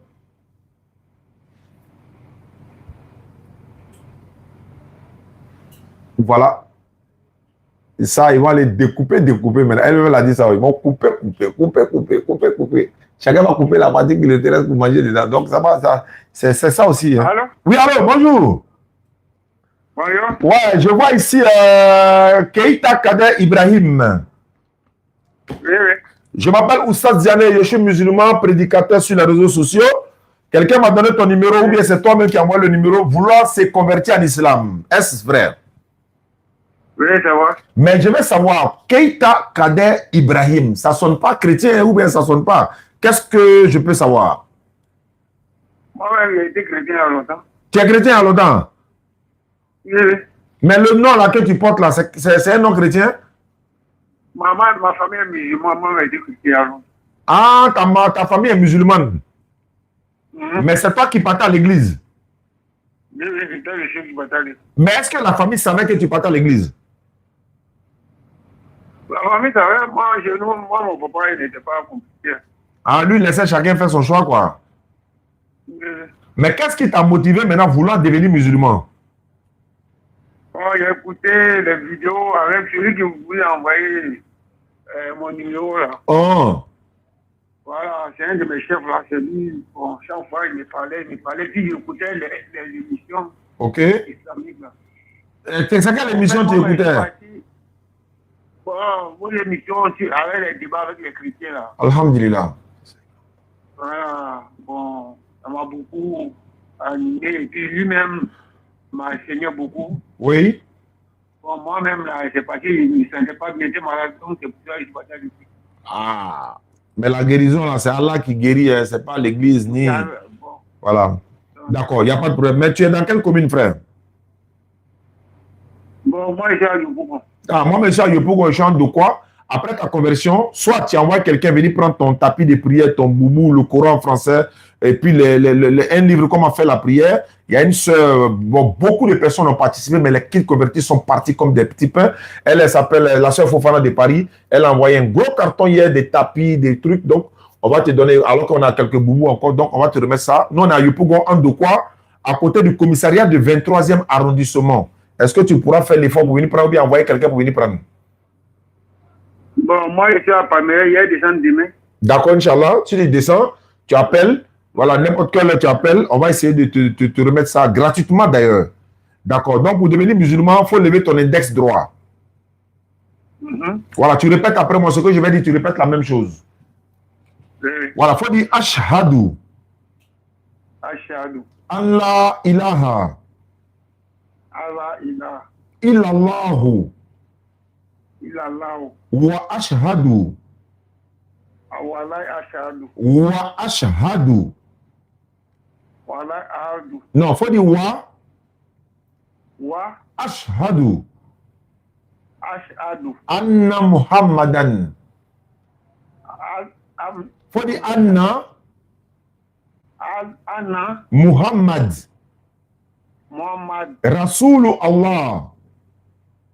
Voilà. Et ça, ils vont aller découper. Maintenant, elle a dit ça. Ils vont couper. Chacun va couper la partie qui le intéresse pour manger dedans. Donc, ça va, c'est ça aussi. Hein. Allô? Oui, allô, bonjour. Bonjour. Ouais, je vois ici Keita Kader Ibrahim. Oui. Je m'appelle Oustaz Diané, je suis musulman, prédicateur sur les réseaux sociaux. Quelqu'un m'a donné ton numéro ou bien c'est toi-même qui envoie le numéro, vouloir se convertir en islam. Est-ce vrai? Oui, ça va. Mais je veux savoir, Keita Kader Ibrahim, ça sonne pas chrétien ou bien ça sonne pas? Qu'est-ce que je peux savoir? Moi-même, j'ai été chrétien il y a longtemps. Tu es chrétien à longtemps? Oui, oui. Mais le nom là que tu portes là, c'est un nom chrétien? Ma famille est musulmane, moi j'ai été chrétien il y a longtemps. Ah, ta famille est musulmane. Mais c'est toi qui partais à l'église. Oui, oui, c'était le chef qui partait à l'église. Mais est-ce que la famille savait que tu partais à l'église? La famille savait, moi, mon papa, il n'était pas compliqué. Ah, lui, il laissait chacun faire son choix, quoi. Oui. Mais qu'est-ce qui t'a motivé maintenant à vouloir devenir musulman? Oh, j'ai écouté les vidéos avec celui qui voulait envoyer mon numéro là. Oh. Voilà, c'est un de mes chefs là, c'est lui. Bon, chaque fois il me parlait, puis j'écoutais les émissions. Ok. Islamiques là. C'est quelle émission tu écoutais? Bon, pour l'émission aussi, avec les débats avec les chrétiens là. Alhamdulillah. Voilà, bon, ça m'a beaucoup animé. Et puis lui-même m'a enseigné beaucoup. Oui. Bon, moi-même là, c'est parti, il ne me sentait pas bien, j'étais malade, donc c'est pour ça que je suis parti à l'église. Ah. Mais la guérison là, c'est Allah qui guérit, hein, c'est pas l'église ni. Bon. Voilà. D'accord, il n'y a pas de problème. Mais tu es dans quelle commune, frère? Bon, moi, je suis à Yopougon. Ah, moi, je suis à Yopougon, je chante de quoi? Après ta conversion, soit tu envoies quelqu'un venir prendre ton tapis de prière, ton boubou, le Coran français, et puis un livre, comment faire la prière. Il y a une sœur, bon, beaucoup de personnes ont participé, mais les kits convertis sont partis comme des petits pains. Elle s'appelle la sœur Fofana de Paris. Elle a envoyé un gros carton hier, des tapis, des trucs. Donc, on va te donner, alors qu'on a quelques boubous encore, donc on va te remettre ça. Nous, on est à Yopougon, en de quoi? À côté du commissariat du 23e arrondissement. Est-ce que tu pourras faire l'effort pour venir prendre ou bien envoyer quelqu'un pour venir prendre? Bon, moi, je suis à Palmeiras, il y a des gens demain. D'accord, Inch'Allah, tu descends, tu appelles, voilà, n'importe quelle heure tu appelles, on va essayer de te remettre ça gratuitement d'ailleurs. D'accord, donc pour devenir musulman, il faut lever ton index droit. Voilà, tu répètes après moi ce que je vais dire, tu répètes la même chose. Oui. Voilà, il faut dire Ashhadu. Ashhadu. Allah ilaha. Allah ilaha. Illallahu. Illallahu. Wa ashhadu. Walai ashhadu. Wa ashhadu. Walai ashhadu. Non, il faut dire wa. Wa. Ashhadu. Ashhadu. Anna Muhammadan. Faut dire Anna. Anna. Muhammad. Muhammad. Rasoul Allah.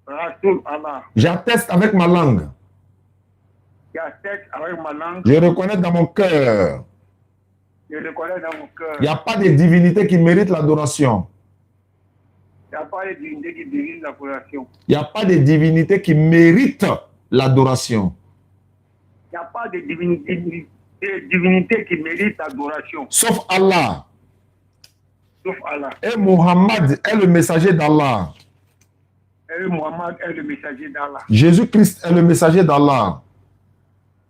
Rasoul Allah. J'atteste avec ma langue. J'atteste avec ma langue. Je reconnais dans mon cœur. Je reconnais dans mon cœur. Il n'y a pas de divinité qui mérite l'adoration. Il n'y a pas de divinité qui mérite l'adoration. Il n'y a pas de divinité qui mérite l'adoration. Il n'y a pas de divinité qui mérite l'adoration. Sauf Allah. Sauf Allah. Et Muhammad est le messager d'Allah. Et Muhammad est le messager d'Allah. Jésus-Christ est le messager d'Allah.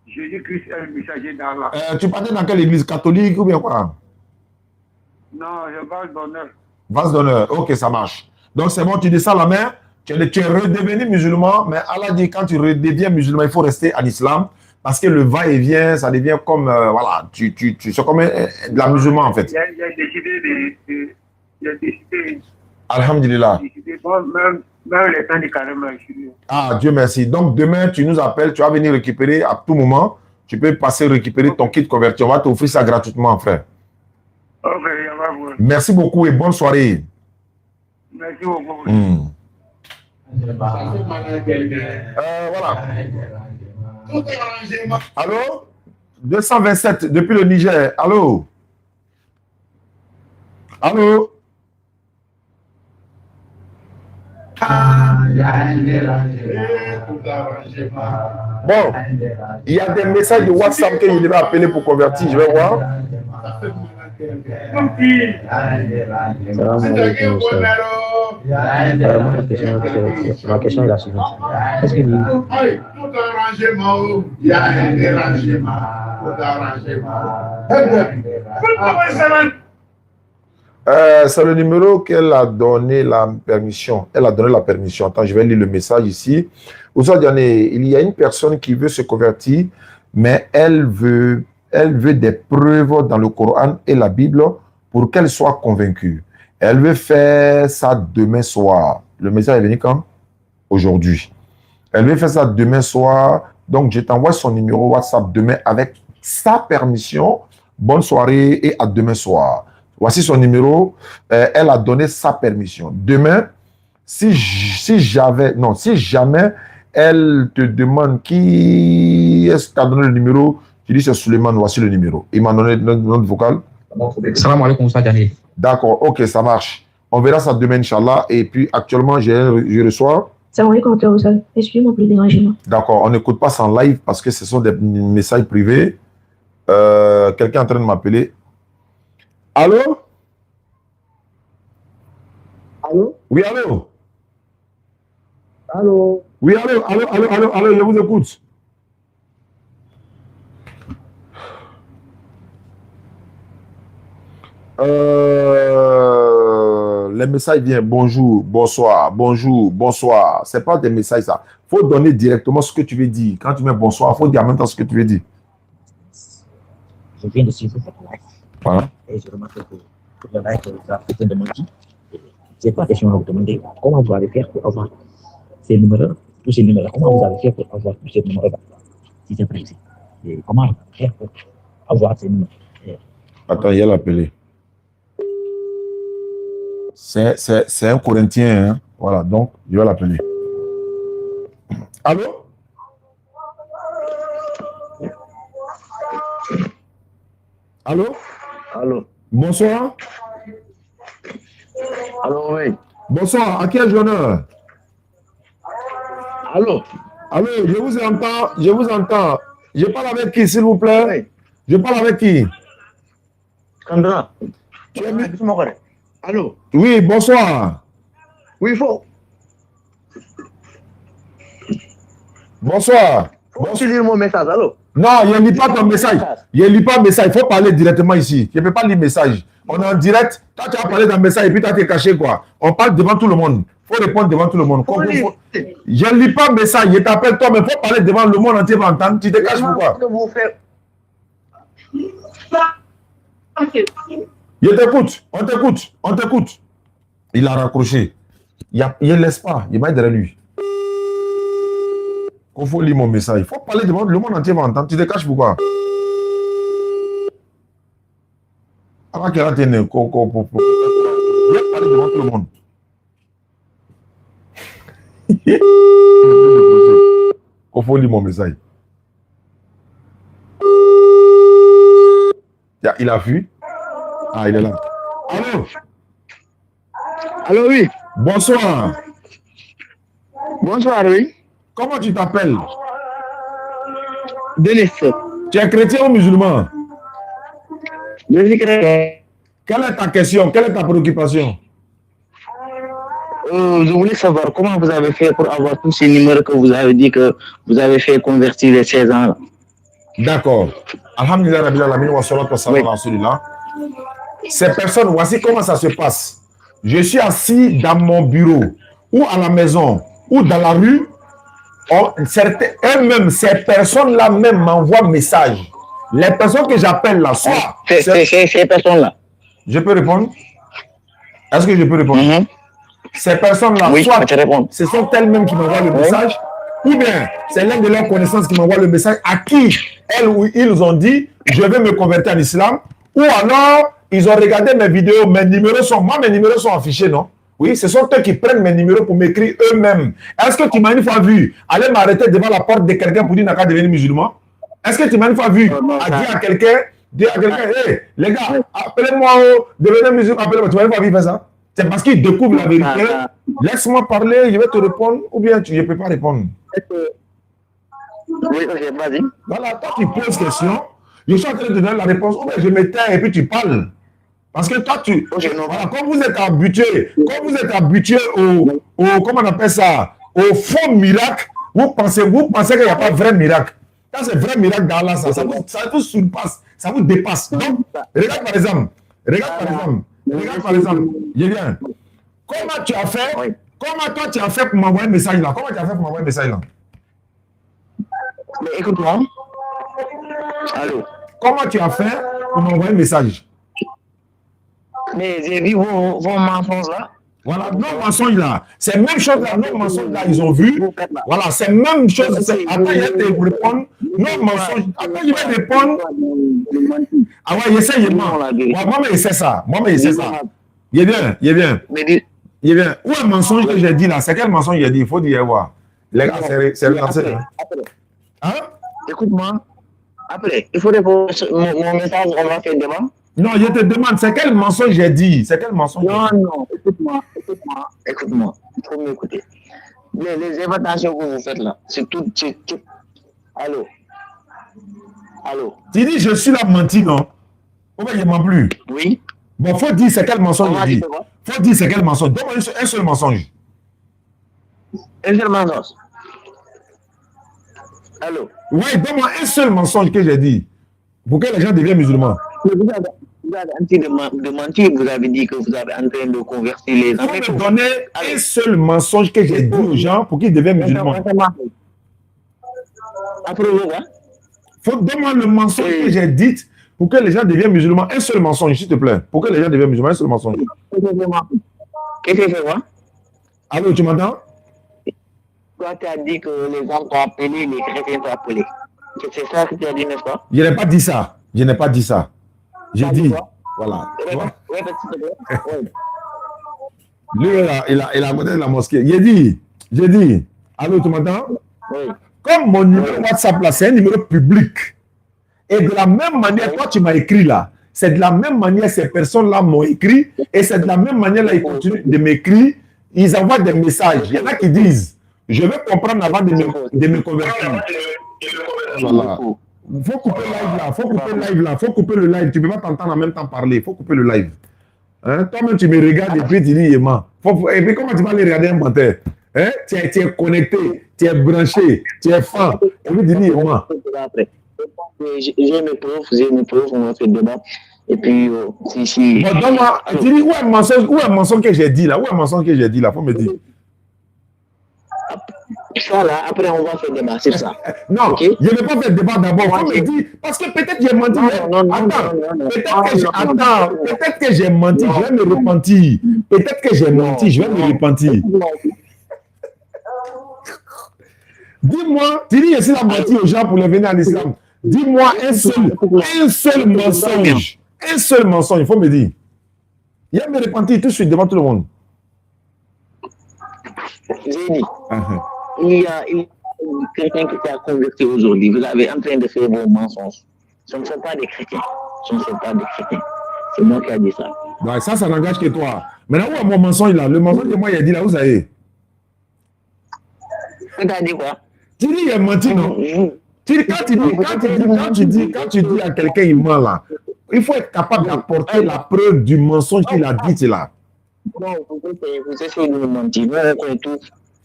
Jésus-Christ est le messager d'Allah. Tu partais dans quelle église? Catholique ou bien quoi? Non, je vase d'honneur. Vase d'honneur, ok, ça marche. Donc c'est bon, tu descends la main, tu es redevenu musulman, mais Allah dit quand tu redeviens musulman, il faut rester en islam, parce que le va-et-vient, ça devient comme, voilà, c'est comme de la musulman en fait. Il a décidé il a décidé. Alhamdulillah. Même les temps du carême, je suis. Ah, Dieu merci. Donc demain, tu nous appelles, tu vas venir récupérer à tout moment. Tu peux passer récupérer ton kit converti. On va t'offrir ça gratuitement, frère. Ok, on va voir. Merci beaucoup et bonne soirée. Merci beaucoup. Voilà. Allô? 227 depuis le Niger. Allô? Allô? Bon, il y a des messages de WhatsApp que je devais appeler pour convertir. Je vais voir. Ma question est la suivante. Est-ce que C'est le numéro qu'elle a donné la permission. Elle a donné la permission. Attends, je vais lire le message ici. Il y a une personne qui veut se convertir, mais elle veut des preuves dans le Coran et la Bible pour qu'elle soit convaincue. Elle veut faire ça demain soir. Le message est venu quand? Aujourd'hui. Elle veut faire ça demain soir. Donc, je t'envoie son numéro WhatsApp demain avec sa permission. Bonne soirée et à demain soir. Voici son numéro. Elle a donné sa permission. Demain, si jamais elle te demande qui est-ce qui a donné le numéro, tu dis c'est Suleiman, voici le numéro. Il m'a donné notre vocal. Salam alaikum, Sadjani. D'accord, ok, ça marche. On verra ça demain, Inch'Allah. Et puis, actuellement, je reçois. Salam alaikum, excusez-moi pour le dérangement. D'accord, on n'écoute pas ça en live parce que ce sont des messages privés. Quelqu'un est en train de m'appeler. Allô? Allô? Oui, allô? Allô? Oui, allô, je vous écoute. Les messages viennent bonjour, bonsoir, bonjour, bonsoir. Ce n'est pas des messages, ça. Il faut donner directement ce que tu veux dire. Quand tu mets bonsoir, il faut dire en même temps ce que tu veux dire. Je viens de suivre votre live. Voilà. Et je remarque que pour le live que vous avez fait de Mondi, je n'ai pas question à vous demander comment vous allez faire pour avoir ces numéros, tous ces numéros. Comment vous allez faire pour avoir tous ces numéros-là, si c'est précis. Et comment faire pour avoir ces numéros. Attends, il y a l'appelé. C'est un Corinthien, hein? Voilà, donc je vais l'appeler. Allô? Allô? Allô? Bonsoir. Allô, oui. Bonsoir, à quel honneur? Allô? Allô, je vous entends. Je parle avec qui, s'il vous plaît? Oui. Je parle avec qui? Kandra. Tu es mis? Allô? Oui, bonsoir. Oui, il faut. Bonsoir. Faut lire mon message, allô? Non, je ne lis pas ton message. Je ne lis pas le message. Il faut parler directement ici. Je ne peux pas lire le message. On est en direct. Toi, tu as parlé d'un message et puis tu as été caché, quoi. On parle devant tout le monde. Il faut répondre devant tout le monde. Je ne lis pas le message. Je t'appelle toi, mais il faut parler devant le monde entier va entendre. Tu te caches pourquoi? Je t'écoute. On t'écoute. Il a raccroché. Il ne laisse pas. Il va être derrière lui. Il faut lire mon message. Il faut parler devant le monde entier va entendre. Tu te caches pourquoi? Avant qu'elle ait une pour parler devant tout le monde. Il faut lire mon message. Il a vu. Ah, il est là. Allô? Allô, oui. Bonsoir. Bonsoir, oui. Comment tu t'appelles? Denis. Tu es chrétien ou musulman? Je suis chrétien. Quelle est ta question? Quelle est ta préoccupation? Je voulais savoir comment vous avez fait pour avoir tous ces numéros que vous avez dit que vous avez fait convertir les 16 ans. D'accord. Alhamdulillah, Rabbil Alamin, wa salatu wa salam ala rasulillah. Ces personnes, voici comment ça se passe. Je suis assis dans mon bureau, ou à la maison, ou dans la rue. Eux-mêmes, ces personnes-là même m'envoient message. Les personnes que j'appelle là, soit... Ces personnes-là. Je peux répondre? Est-ce que je peux répondre? Ces personnes-là, oui, soit ce sont elles-mêmes qui m'envoient le message, ou bien c'est l'un de leurs connaissances qui m'envoie le message à qui elles ou ils ont dit je vais me convertir en islam, ou alors ils ont regardé mes vidéos, mes numéros sont affichés, non? Oui, ce sont eux qui prennent mes numéros pour m'écrire eux-mêmes. Est-ce que tu m'as une fois vu aller m'arrêter devant la porte de quelqu'un pour dire n'a qu'à devenir musulman? Est-ce que tu m'as une fois vu dire à quelqu'un, hey, les gars, appelez-moi, devenez musulman, appelez-moi. Tu m'as une fois vu faire ça? C'est parce qu'ils découvrent la vérité. Laisse-moi parler, je vais te répondre, ou bien je ne peux pas répondre. Oui, ok, vas-y. Voilà, toi tu poses question, je suis en train de donner la réponse, ou bien je me tais et puis tu parles. Parce que toi, voilà, quand vous êtes habitué au comment on appelle ça, au faux miracle, vous pensez qu'il n'y a pas de vrai miracle. Ça, c'est vrai miracle d'Allah, ça vous surpasse, ça vous dépasse. Donc, regarde par exemple, je viens. Comment tu as fait, comment toi tu as fait pour m'envoyer un message là? Comment tu as fait pour m'envoyer un message là? Mais écoute-moi. Allô? Comment tu as fait pour m'envoyer un message? Mais j'ai vu vos mensonges là. Voilà, nos mensonges là. C'est même chose là, nos mensonges là, ils ont vu. Voilà, c'est même chose. Après, il va te répondre. Nos mensonges. Après, il va répondre. Ah ouais, il essaie, il ment. Moi-même, il sait ça. Moi-même, il sait ça. Il est bien, il est bien. Il est bien. Où est le mensonge que j'ai dit là? C'est quel mensonge j'ai dit? Il faut dire voir. Les gars, c'est relancé. Hein? Écoute-moi. Après, il faut répondre mon message, on va faire débat. Non, je te demande, c'est quel mensonge j'ai dit? C'est quel mensonge? Non, écoute-moi. Il faut m'écouter. Les invitations que vous faites là, c'est tout. Allô? Tu dis, je suis là menti, non? Pourquoi il ne ment plus? Oui. Bon, faut dire c'est quel mensonge j'ai dit. Faut dire c'est quel mensonge. Donne-moi un seul mensonge. Un seul mensonge? Allô? Oui, donne-moi un seul mensonge que j'ai dit. Pour que les gens deviennent musulmans. Vous avez arrêté de mentir, vous avez dit que vous avez en train de convertir les gens. Il faut me donner un seul mensonge que j'ai dit aux gens pour qu'ils deviennent musulmans. Après, faut donner le mensonge que j'ai dit pour que les gens deviennent musulmans. Un seul mensonge, s'il te plaît. Pour que les gens deviennent musulmans, un seul mensonge. Qu'est-ce que c'est quoi? Allô, tu m'entends? Toi, tu as dit que les gens t'ont appelé, les chrétiens t'ont appelé. C'est ça que tu as dit, n'est-ce pas? Je n'ai pas dit ça. Je n'ai pas dit ça. J'ai dit, voilà. Lui, il a à côté de la mosquée. J'ai dit, allô, tu m'entends? Oui. Comme mon numéro WhatsApp là, c'est un numéro public. Et de la même manière, toi, tu m'as écrit là. C'est de la même manière, ces personnes-là m'ont écrit. Et c'est de la même manière, là, ils continuent de m'écrire. Ils envoient des messages. Il y en a qui disent, je veux comprendre avant de me convertir. Voilà. Il faut couper le live là. Faut couper le live. Tu ne peux pas t'entendre en même temps parler. Il faut couper le live. Hein? Toi-même, tu me regardes et puis tu dis, et puis comment tu vas aller regarder un commentaire? Hein? Tu es connecté, tu es branché, tu es fan. Et puis tu dis, j'ai mes preuves, on va faire débat. Et puis, si. Bon, donne-moi, tu dis, où est le mensonge que j'ai dit là? Où est le mensonge que j'ai dit là? Faut me dire. Ça là, après on va faire débat, c'est ça. Non, okay. Je ne vais pas faire débat d'abord. Faut me dire, parce que peut-être j'ai menti. Peut-être que j'ai menti, je vais me repentir. Peut-être que j'ai menti, je vais me repentir. Dis-moi, tu dis, je suis la menti aux gens pour les venir en islam. Dis-moi un seul mensonge. Un seul mensonge, il faut me dire. Il va me repentir tout de suite devant tout le monde. J'ai dit. Il y a quelqu'un qui t'a converti aujourd'hui. Vous avez en train de faire vos mensonges. Ce ne sont pas des chrétiens. C'est moi qui ai dit ça. Ouais, ça n'engage que toi. Maintenant, où est mon mensonge là? Le mensonge que moi, il a dit là, où ça est? Tu as dit quoi? Tu dis, il a menti, non? Quand tu dis à quelqu'un, il ment là, il faut être capable d'apporter la preuve du mensonge qu'il a dit là. Non, vous essayez de me mentir.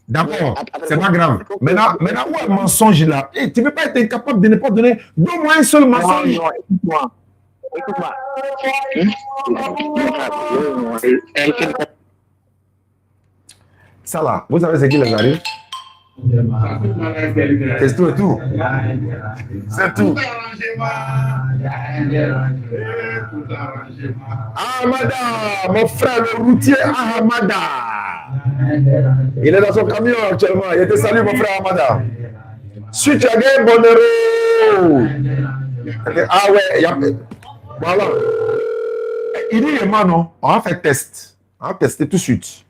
D'accord, c'est pas grave. Maintenant, où est le mensonge là? Tu ne peux pas être incapable de ne pas donner. Donne-moi un seul mensonge. Non, écoute-moi. Ça là, vous savez ce qui les arrive? C'est tout. C'est tout. Ahmada, mon frère le routier Ahmada. Il est dans son camion actuellement. Il te salue, mon frère Ahmada. Si tu as gagné Bonero. Okay. Ah ouais, voilà. Il dit, non, on va faire test. On va tester tout de suite.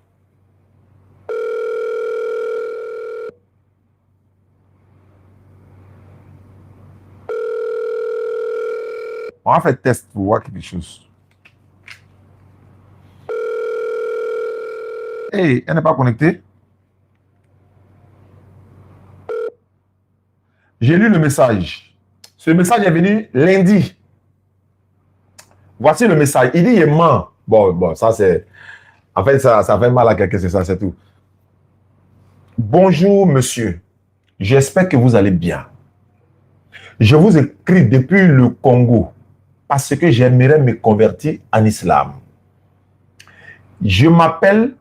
On va faire test pour voir quelque chose. Hey, elle n'est pas connectée. J'ai lu le message. Ce message est venu lundi. Voici le message. Il dit il est mort. Bon, ça c'est... En fait, ça fait mal à quelqu'un, c'est ça, c'est tout. Bonjour, monsieur. J'espère que vous allez bien. Je vous écris depuis le Congo parce que j'aimerais me convertir en islam. Je m'appelle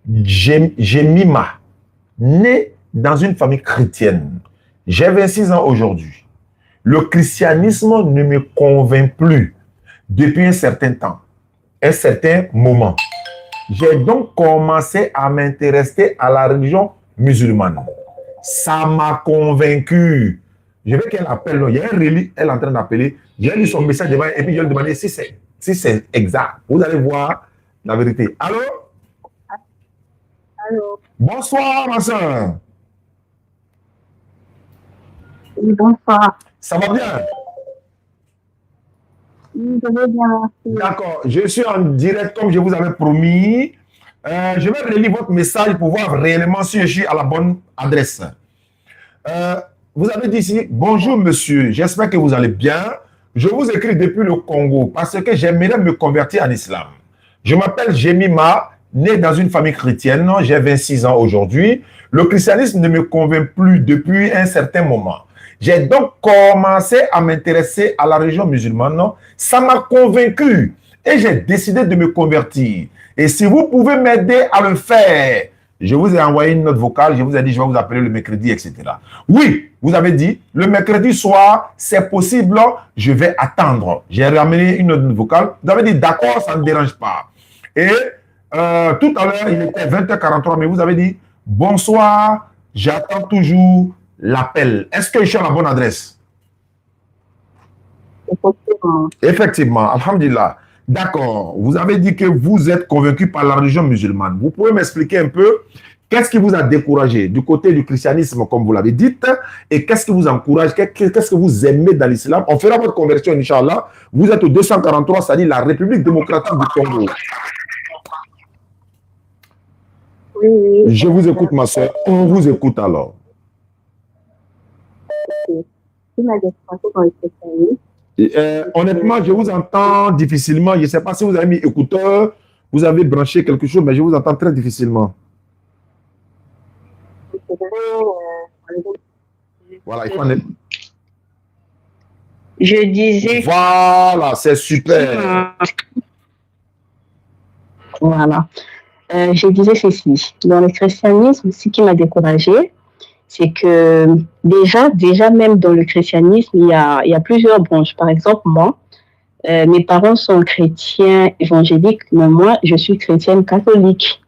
Jemima, né dans une famille chrétienne. J'ai 26 ans aujourd'hui. Le christianisme ne me convainc plus depuis un certain temps, un certain moment. J'ai donc commencé à m'intéresser à la religion musulmane. Ça m'a convaincu. Je veux qu'elle appelle. Il y a un religieux, elle est en train d'appeler. J'ai lu son message devant et puis je lui ai demandé si c'est exact. Vous allez voir la vérité. Allô? Allô? Bonsoir, ma soeur. Oui, bonsoir. Ça va bien? Oui, je vais bien, merci. D'accord. Je suis en direct comme je vous avais promis. Je vais relire votre message pour voir réellement si je suis à la bonne adresse. Vous avez dit ici, bonjour monsieur, j'espère que vous allez bien. Je vous écris depuis le Congo parce que j'aimerais me convertir en islam. Je m'appelle Jemima, né dans une famille chrétienne, j'ai 26 ans aujourd'hui. Le christianisme ne me convainc plus depuis un certain moment. J'ai donc commencé à m'intéresser à la religion musulmane. Ça m'a convaincu et j'ai décidé de me convertir. Et si vous pouvez m'aider à le faire, je vous ai envoyé une note vocale, je vous ai dit je vais vous appeler le mercredi, etc. Oui, vous avez dit, le mercredi soir, c'est possible, je vais attendre. J'ai ramené une note vocale. Vous avez dit d'accord, ça ne me dérange pas. Et tout à l'heure, il était 20h43, mais vous avez dit bonsoir, j'attends toujours l'appel. Est-ce que je suis à la bonne adresse? Effectivement. Effectivement, alhamdulillah. D'accord. Vous avez dit que vous êtes convaincu par la religion musulmane. Vous pouvez m'expliquer un peu qu'est-ce qui vous a découragé du côté du christianisme, comme vous l'avez dit, et qu'est-ce qui vous encourage, qu'est-ce que vous aimez dans l'islam? On fera votre conversion, Inch'Allah. Vous êtes au 243, c'est-à-dire la République démocratique du Congo. Oui, oui. Je vous écoute, ma soeur. On vous écoute alors. Ok. Tu m'as décroché dans le christianisme. Honnêtement, je vous entends difficilement. Je ne sais pas si vous avez mis écouteur, vous avez branché quelque chose, mais je vous entends très difficilement. Voilà, il faut en être. Je disais. Voilà, c'est super. Voilà. Je disais ceci. Dans le christianisme, ce qui m'a découragée, c'est que déjà même dans le christianisme, il y a plusieurs branches. Par exemple, moi, mes parents sont chrétiens évangéliques, mais moi, je suis chrétienne catholique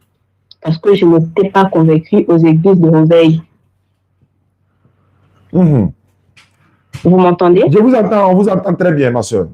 parce que je n'étais pas convaincue aux églises de réveil. Vous m'entendez? Je vous entends, on vous entend très bien, ma soeur.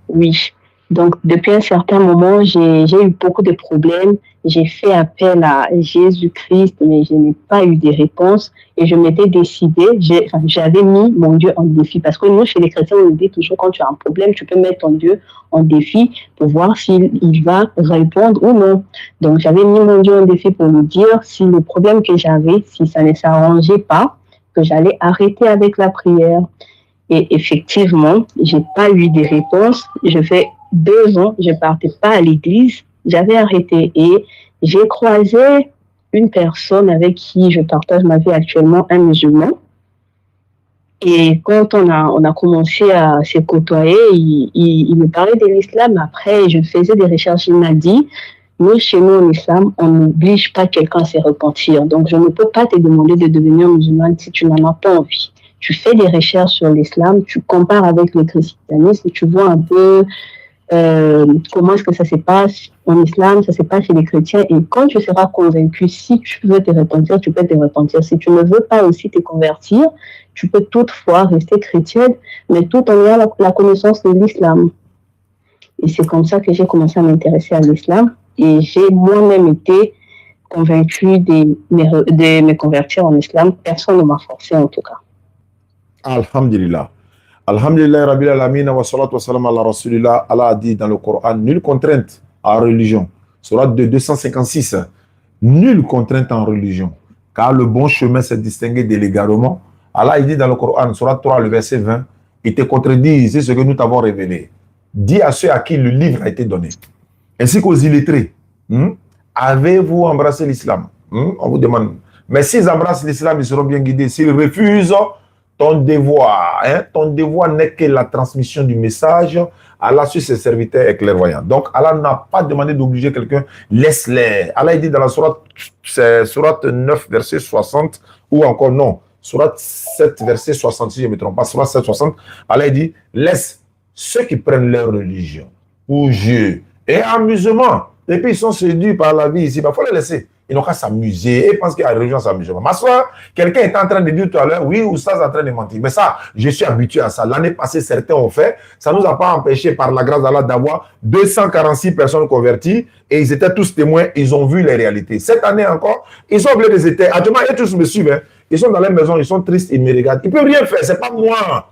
Oui. Donc, depuis un certain moment, j'ai eu beaucoup de problèmes. J'ai fait appel à Jésus-Christ, mais je n'ai pas eu de réponse. Et je m'étais décidée, j'avais mis mon Dieu en défi. Parce que nous, chez les chrétiens, on nous dit toujours, quand tu as un problème, tu peux mettre ton Dieu en défi pour voir s'il va répondre ou non. Donc, j'avais mis mon Dieu en défi pour lui dire si le problème que j'avais, si ça ne s'arrangeait pas, que j'allais arrêter avec la prière. Et effectivement, j'ai pas eu de réponse. Je fais 2 ans, je partais pas à l'église, j'avais arrêté et j'ai croisé une personne avec qui je partage ma vie actuellement, un musulman. Et quand on a commencé à se côtoyer, il me parlait de l'islam. Après, je faisais des recherches, il m'a dit, nous, chez nous, en islam, on n'oblige pas quelqu'un à se repentir. Donc, je ne peux pas te demander de devenir musulman si tu n'en as pas envie. Tu fais des recherches sur l'islam, tu compares avec le christianisme, tu vois un peu comment est-ce que ça se passe en islam, ça se passe chez les chrétiens. Et quand tu seras convaincu, si tu veux te repentir, tu peux te repentir. Si tu ne veux pas aussi te convertir, tu peux toutefois rester chrétienne, mais tout en ayant la connaissance de l'islam. Et c'est comme ça que j'ai commencé à m'intéresser à l'islam. Et j'ai moi-même été convaincue de me convertir en islam. Personne ne m'a forcé en tout cas. Alhamdulillah. Alhamdulillah, Rabbil Alamin, wa salatu wa salam ala Rasulillah. Allah a dit dans le Coran, nulle contrainte en religion. Surat 256. Nulle contrainte en religion. Car le bon chemin s'est distingué de l'égarement. Allah dit dans le Coran, Surat 3, le verset 20, il te contredit, c'est ce que nous t'avons révélé. Dis à ceux à qui le livre a été donné, ainsi qu'aux illettrés, avez-vous embrassé l'islam? On vous demande. Mais s'ils embrassent l'islam, ils seront bien guidés. S'ils refusent, ton devoir n'est que la transmission du message. Allah sur ses serviteurs est clairvoyant. Donc, Allah n'a pas demandé d'obliger quelqu'un, laisse-les. Allah dit dans la sourate 9, verset 60, ou encore non, sourate 7, verset 60, si je ne me trompe pas, sourate 7, 60, Allah dit, laisse ceux qui prennent leur religion pour jeu et amusement. Et puis, ils sont séduits par la vie ici. Il faut les laisser. Ils n'ont qu'à s'amuser et pensent qu'il y a la religion, c'est amusement. Ma soeur, quelqu'un est en train de dire tout à l'heure, oui, ou ça, est en train de mentir. Mais ça, je suis habitué à ça. L'année passée, certains ont fait. Ça ne nous a pas empêché, par la grâce d'Allah, d'avoir 246 personnes converties et ils étaient tous témoins. Ils ont vu les réalités. Cette année encore, ils sont oubliés des étés. Actuellement, ils tous me suivent. Hein. Ils sont dans leur maison, ils sont tristes, ils me regardent. Ils ne peuvent rien faire. Ce n'est pas moi.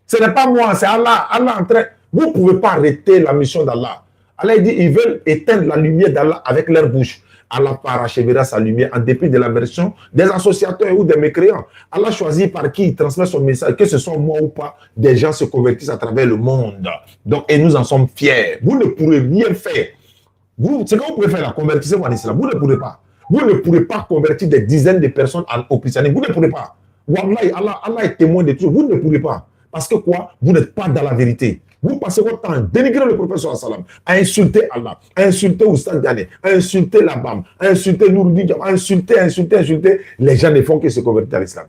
Ce n'est pas moi, c'est Allah. Allah en train. Vous ne pouvez pas arrêter la mission d'Allah. Allah dit ils veulent éteindre la lumière d'Allah avec leur bouche. Allah parachèvera sa lumière en dépit de l'aversion des associateurs ou des mécréants. Allah choisit par qui il transmet son message, que ce soit moi ou pas, des gens se convertissent à travers le monde. Donc, et nous en sommes fiers. Vous ne pourrez rien faire. C'est quand vous pouvez faire la convertissez-vous en islam. Vous ne pourrez pas. Vous ne pourrez pas convertir des dizaines de personnes au christianisme. Vous ne pourrez pas. Wallahi, Allah est témoin de tout. Vous ne pourrez pas. Parce que quoi? Vous n'êtes pas dans la vérité. Vous passez votre temps à dénigrer le prophète sallam, à insulter Allah, à insulter Oustaz Diané, à insulter la BAM, à insulter Nouroudine, à insulter. Les gens ne font que se convertir à l'islam.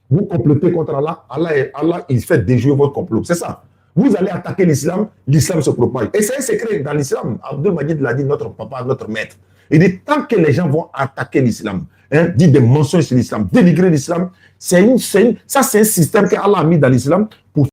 Vous complotez contre Allah, Allah il fait déjouer votre complot. C'est ça. Vous allez attaquer l'islam, l'islam se propage. Et c'est un secret dans l'islam. Abdul Majid l'a dit, notre papa, notre maître. Il dit, tant que les gens vont attaquer l'islam, dire des mensonges sur l'islam, dénigrer l'islam, c'est un système qu'Allah a mis dans l'islam pour